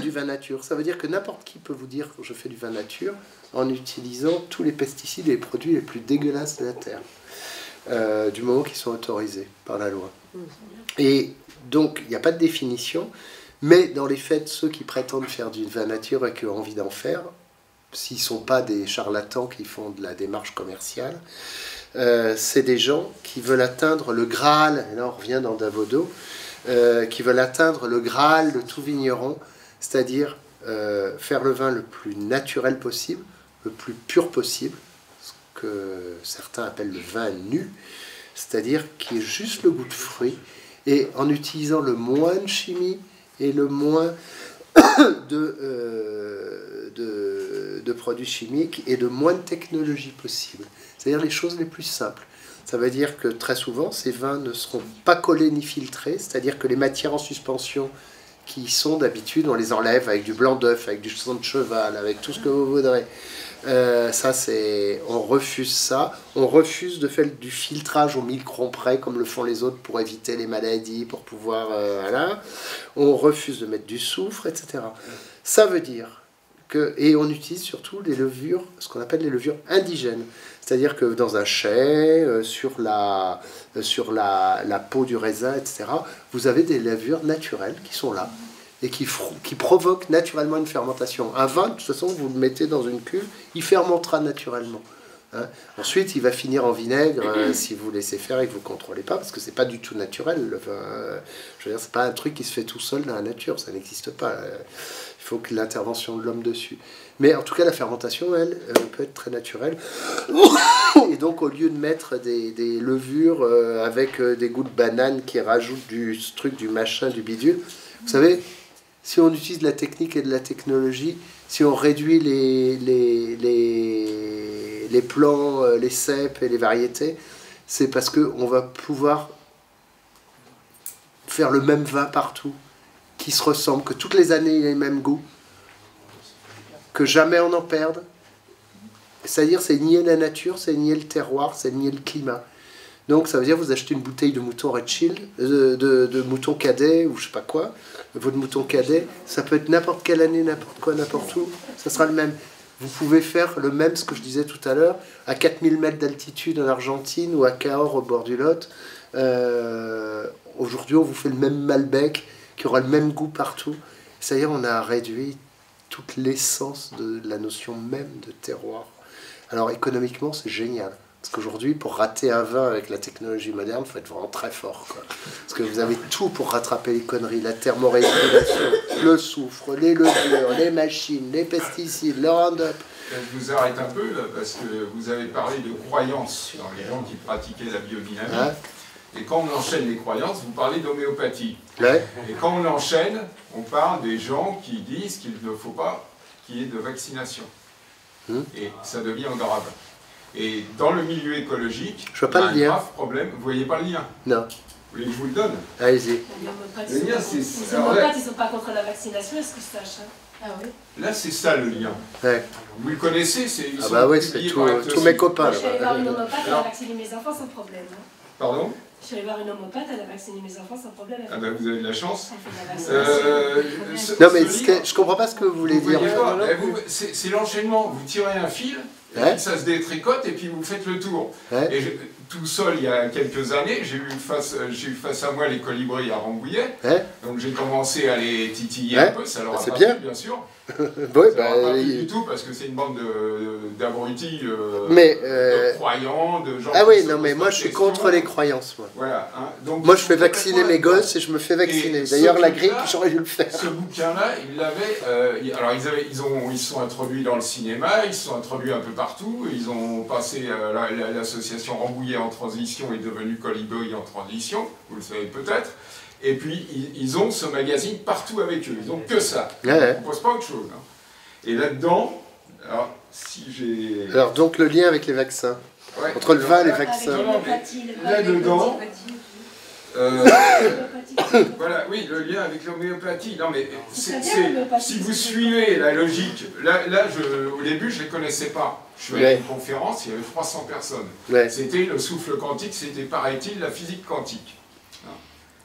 Speaker 2: du vin nature. Ça veut dire que n'importe qui peut vous dire que je fais du vin nature en utilisant tous les pesticides et les produits les plus dégueulasses de la Terre, du moment qu'ils sont autorisés par la loi. Et donc, il n'y a pas de définition. Mais dans les faits, ceux qui prétendent faire du vin nature et qui ont envie d'en faire, s'ils ne sont pas des charlatans qui font de la démarche commerciale, c'est des gens qui veulent atteindre le Graal, et là on revient dans Davodo, qui veulent atteindre le Graal de tout vigneron, c'est-à-dire faire le vin le plus naturel possible, le plus pur possible, ce que certains appellent le vin nu, c'est-à-dire qui est juste le goût de fruit, et en utilisant le moins de chimie et le moins de produits chimiques et de moins de technologie possible. C'est-à-dire les choses les plus simples. Ça veut dire que très souvent, ces vins ne seront pas collés ni filtrés, c'est-à-dire que les matières en suspension qui sont d'habitude, on les enlève avec du blanc d'œuf, avec du sang de cheval, avec tout ce que vous voudrez. Ça, on refuse ça. On refuse de faire du filtrage au micron près, comme le font les autres, pour éviter les maladies, pour pouvoir... voilà. On refuse de mettre du soufre, etc. Ça veut dire que... Et on utilise surtout les levures, ce qu'on appelle les levures indigènes. C'est-à-dire que dans un chai, sur la peau du raisin, etc., vous avez des levures naturelles qui sont là et qui provoquent naturellement une fermentation. Un vin, de toute façon, vous le mettez dans une cuve, il fermentera naturellement. Hein. Ensuite, il va finir en vinaigre si vous laissez faire et que vous ne contrôlez pas, parce que c'est pas du tout naturel. Le vin, je veux dire, c'est pas un truc qui se fait tout seul dans la nature, ça n'existe pas. Il faut que l'intervention de l'homme dessus. Mais en tout cas, la fermentation, elle peut être très naturelle. Et donc, au lieu de mettre des levures avec des goûts de banane qui rajoutent du truc, du machin, du bidule, vous savez, si on utilise de la technique et de la technologie, si on réduit les plants, les cèpes et les variétés, c'est parce qu'on va pouvoir faire le même vin partout, qui se ressemble, que toutes les années il ait le même goût, que jamais on en perde. C'est-à-dire, c'est nier la nature, c'est nier le terroir, c'est nier le climat. Donc ça veut dire vous achetez une bouteille de mouton Red Shield, de mouton cadet ou je sais pas quoi, votre mouton cadet, ça peut être n'importe quelle année, n'importe quoi, n'importe où, ça sera le même. Vous pouvez faire le même, ce que je disais tout à l'heure, à 4000 mètres d'altitude en Argentine ou à Cahors au bord du Lot. Aujourd'hui, on vous fait le même Malbec qui aura le même goût partout. C'est-à-dire on a réduit toute l'essence de la notion même de terroir. Alors économiquement, c'est génial. Parce qu'aujourd'hui, pour rater un vin avec la technologie moderne, il faut être vraiment très fort, quoi. Parce que vous avez tout pour rattraper les conneries, la thermorégulisation, le soufre, les levures, les machines, les pesticides, le Roundup.
Speaker 6: Je vous arrête un peu, là, parce que vous avez parlé de croyances dans les gens qui pratiquaient la biodynamie. Hein? Et quand on enchaîne les croyances, vous parlez d'homéopathie.
Speaker 2: Ouais.
Speaker 6: Et quand on enchaîne, on parle des gens qui disent qu'il ne faut pas qu'il y ait de vaccination. Et ça devient grave. Et dans le milieu écologique,
Speaker 2: je vois pas
Speaker 6: il y a un grave problème. Vous voyez pas le lien?
Speaker 2: Non.
Speaker 6: Vous voulez que je vous le donne?
Speaker 2: Allez-y.
Speaker 3: Les homéopathes, ils ne sont pas contre la vaccination, est-ce que je sache? Ah oui.
Speaker 6: Là, c'est ça le lien.
Speaker 2: Ouais.
Speaker 6: Vous le connaissez?
Speaker 2: Ah bah oui, c'est tous mes copains.
Speaker 3: Moi, je suis allée voir une homopathe, elle a vacciné mes enfants sans problème.
Speaker 6: Pardon?
Speaker 3: Je suis allée voir une homopathe, elle a vacciné mes enfants sans problème.
Speaker 6: Ah ben vous avez de la chance.
Speaker 2: Non mais je comprends pas ce que vous voulez dire.
Speaker 6: C'est l'enchaînement. Vous tirez un fil, et puis ça se détricote et puis vous faites le tour. Et tout seul, il y a quelques années, j'ai eu face à moi les colibris à Rambouillet. Donc j'ai commencé à les titiller un peu, ça leur a pas plu, bien sûr.
Speaker 2: Oui,
Speaker 6: ça leur a pas plu du tout parce que c'est une bande d'abrutis, de croyants, de gens...
Speaker 2: Ah oui, non mais moi je suis contre les croyances. Moi,
Speaker 6: voilà, hein. Donc,
Speaker 2: moi je fais vacciner mes gosses et je me fais vacciner. D'ailleurs la grippe, j'aurais dû le faire.
Speaker 6: Ce bouquin-là, il l'avait... alors ils se sont introduits dans le cinéma, ils se sont introduits un peu partout, ils ont passé... l'association Rambouillet en transition est devenue Colibri en transition, vous le savez peut-être. Et puis, ils ont ce magazine partout avec eux. Ils n'ont que ça. Ils ne proposent pas autre chose. Hein. Et là-dedans, alors, si j'ai...
Speaker 2: Alors, donc, le lien avec les vaccins. Ouais. Entre le vin et les vaccins.
Speaker 6: Là-dedans... voilà, oui, le lien avec l'homéopathie. Non, mais si vous suivez la logique... Là au début, je ne les connaissais pas. Je suis allé à une conférence, il y avait 300 personnes. C'était le souffle quantique, c'était, paraît-il, la physique quantique.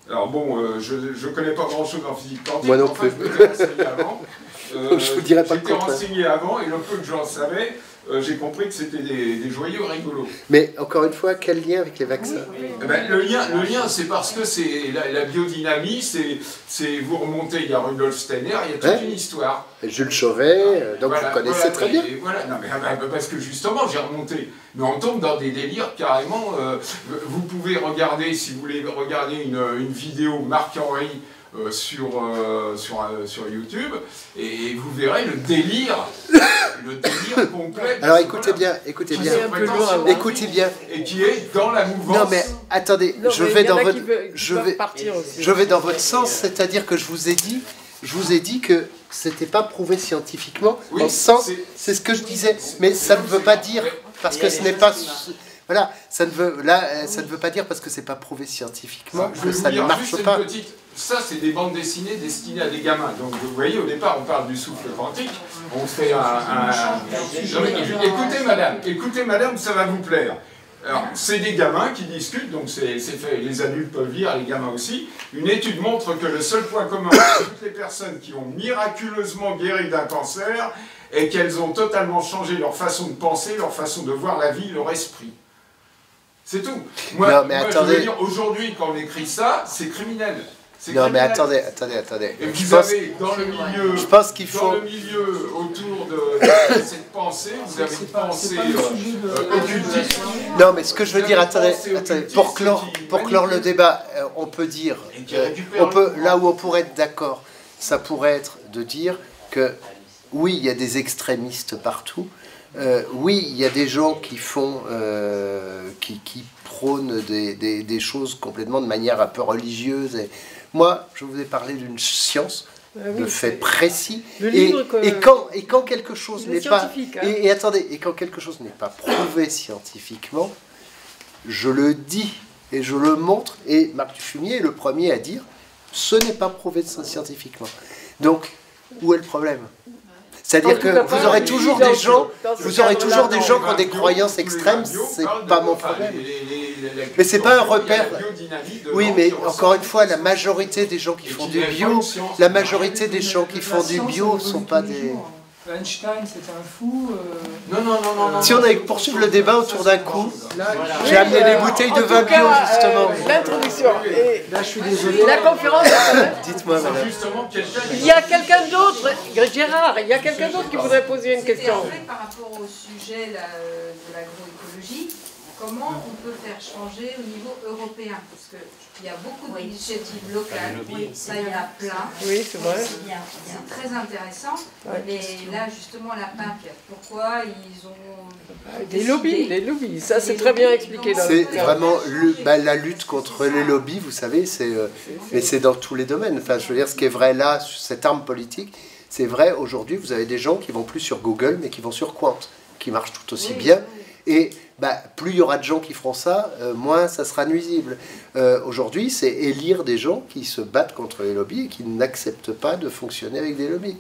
Speaker 6: Alors bon, je ne connais pas grand-chose en physique quantique.
Speaker 2: Moi non plus.
Speaker 6: Je m'étais renseigné avant.
Speaker 2: Je vous dirais pas le
Speaker 6: contraire. J'étais renseigné avant, et le peu que j'en savais, j'ai compris que c'était des joyeux rigolos.
Speaker 2: Mais encore une fois, quel lien avec les vaccins?
Speaker 6: Le lien, c'est parce que c'est la biodynamie, c'est vous remontez, il y a Rudolf Steiner, il y a toute une histoire.
Speaker 2: Jules Chauvet, donc vous connaissez très bien.
Speaker 6: Voilà, non, mais, parce que justement, j'ai remonté. Mais on tombe dans des délires carrément. Vous pouvez regarder, si vous voulez regarder une vidéo Marc-Henri sur YouTube, et vous verrez le délire complet.
Speaker 2: Alors écoutez bien. Et
Speaker 6: qui est dans la mouvance.
Speaker 2: Non mais attendez, je vais dans votre sens, c'est-à-dire que je vous ai dit que c'était pas prouvé scientifiquement. Oui, dans ce sens, c'est ce que je disais, mais ça ne veut pas dire parce que ce n'est pas. Voilà, ça ne veut pas dire parce que c'est pas prouvé scientifiquement que ça ne marche pas.
Speaker 6: Ça, c'est des bandes dessinées destinées à des gamins. Donc, vous voyez, au départ, on parle du souffle quantique. On fait écoutez, madame, ça va vous plaire. Alors, c'est des gamins qui discutent, donc c'est fait, les adultes peuvent lire, les gamins aussi. Une étude montre que le seul point commun entre toutes les personnes qui ont miraculeusement guéri d'un cancer est qu'elles ont totalement changé leur façon de penser, leur façon de voir la vie, leur esprit. C'est tout. Moi, je veux dire, aujourd'hui, quand on écrit ça, c'est criminel.
Speaker 2: Non mais attendez.
Speaker 6: Et vous avez dans le milieu, dans le milieu autour de cette pensée, vous avez une pensée occultiste.
Speaker 2: Non mais ce que je veux dire, attendez, pour clore le débat, on peut dire, là où on pourrait être d'accord, ça pourrait être de dire que oui, il y a des extrémistes partout, oui, il y a des gens qui font, qui prônent des choses complètement de manière un peu religieuse. Moi, je vous ai parlé d'une science, de faits précis, et quand quelque chose n'est pas, et quand quelque chose n'est pas prouvé scientifiquement, je le dis et je le montre, et Marc Dufumier est le premier à dire, ce n'est pas prouvé scientifiquement. Donc, où est le problème ? C'est-à-dire que vous aurez toujours des gens, qui ont des croyances extrêmes, c'est pas mon problème. Mais c'est pas un repère. Oui, mais encore une fois, la majorité des gens qui font du bio, sont pas des.
Speaker 4: Einstein, c'était un fou.
Speaker 6: Non.
Speaker 2: Si on avait poursuivre le débat autour d'un coup, j'ai amené des bouteilles de vin bio, justement.
Speaker 1: L'introduction.
Speaker 2: Là, je suis désolé.
Speaker 1: La conférence.
Speaker 2: Dites-moi, madame.
Speaker 1: Il y a quelqu'un d'autre, Gérard, il y a quelqu'un d'autre qui voudrait poser une question.
Speaker 8: En fait, par rapport au sujet de l'agroécologie, comment on peut faire changer au niveau européen? Parce qu'il y a beaucoup d'initiatives locales, ça il y en a plein.
Speaker 1: Oui, c'est vrai.
Speaker 8: C'est très intéressant. Mais là, justement, la PAC, pourquoi ils ont...
Speaker 1: Des lobbies, ça c'est très bien expliqué.
Speaker 2: C'est vraiment la lutte contre les lobbies, vous savez, mais c'est dans tous les domaines. Enfin, je veux dire, ce qui est vrai là, cette arme politique, c'est vrai, aujourd'hui, vous avez des gens qui vont plus sur Google, mais qui vont sur Quant, qui marchent tout aussi bien. Et plus il y aura de gens qui feront ça, moins ça sera nuisible. Aujourd'hui, c'est élire des gens qui se battent contre les lobbies et qui n'acceptent pas de fonctionner avec des lobbies.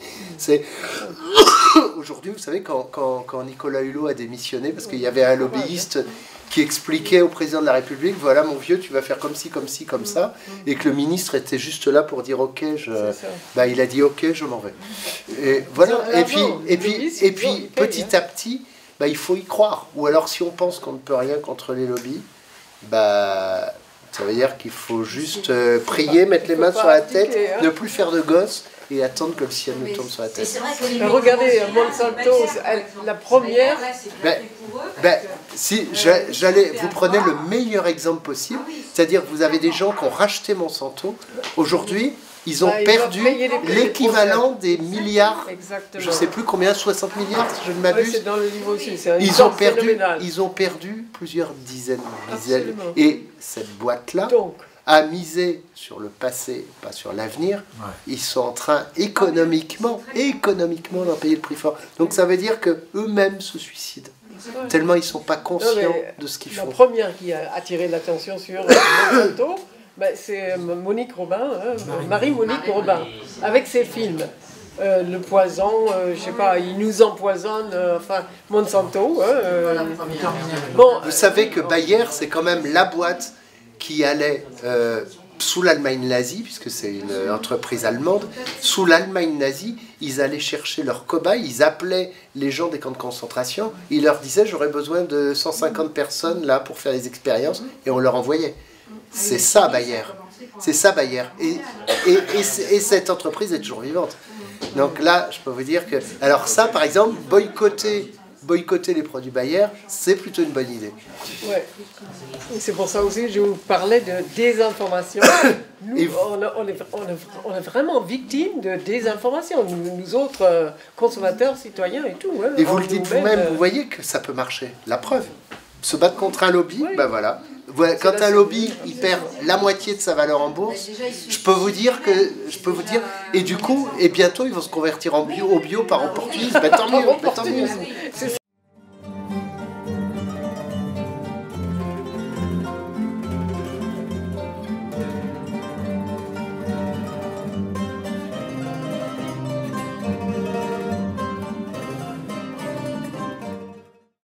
Speaker 2: Aujourd'hui, vous savez, quand Nicolas Hulot a démissionné, parce qu'il y avait un lobbyiste qui expliquait au président de la République, voilà mon vieux, tu vas faire comme ci, comme ci, comme ça, et que le ministre était juste là pour dire ok, il a dit ok, je m'en vais. Et voilà. Et puis petit à petit, il faut y croire. Ou alors si on pense qu'on ne peut rien contre les lobbies, ça veut dire qu'il faut juste prier, mettre les mains sur la tête, ne plus faire de gosses et attendre que le ciel nous tombe sur la tête.
Speaker 1: Regardez, Monsanto, la première...
Speaker 2: Si vous prenez le meilleur exemple possible, c'est-à-dire que vous avez des gens qui ont racheté Monsanto, aujourd'hui, ils ont perdu l'équivalent des milliards, je ne sais plus combien, 60 milliards, si je ne m'abuse. Ils ont perdu plusieurs dizaines. Et cette boîte-là a misé sur le passé, pas sur l'avenir. Ils sont en train économiquement d'en payer le prix fort. Donc ça veut dire qu'eux-mêmes se suicident. Tellement ils ne sont pas conscients de ce qu'ils font.
Speaker 1: La première qui a attiré l'attention sur Monsanto, c'est Monique Robin, Marie-Monique Robin, avec ses films. Le poison, je sais pas, il nous empoisonne, Monsanto.
Speaker 2: Vous savez que Bayer, c'est quand même la boîte qui allait sous l'Allemagne nazie, puisque c'est une entreprise allemande, sous l'Allemagne nazie, ils allaient chercher leurs cobayes, ils appelaient les gens des camps de concentration, ils leur disaient j'aurais besoin de 150 personnes là pour faire les expériences, et on leur envoyait. C'est ça Bayer. C'est ça Bayer. Et cette entreprise est toujours vivante. Donc là, je peux vous dire que... Alors ça, par exemple, boycotter les produits Bayer, c'est plutôt une bonne idée.
Speaker 1: Ouais. C'est pour ça aussi que je vous parlais de désinformation. Nous, on est vraiment victimes de désinformation, nous autres consommateurs, citoyens et tout. Hein,
Speaker 2: et vous le dites vous-même, vous voyez que ça peut marcher. La preuve, se battre contre un lobby, ben voilà. Quand un lobby il perd la moitié de sa valeur en bourse, je peux vous dire, et du coup, et bientôt ils vont se convertir au bio par opportunisme. Ben, tant mieux.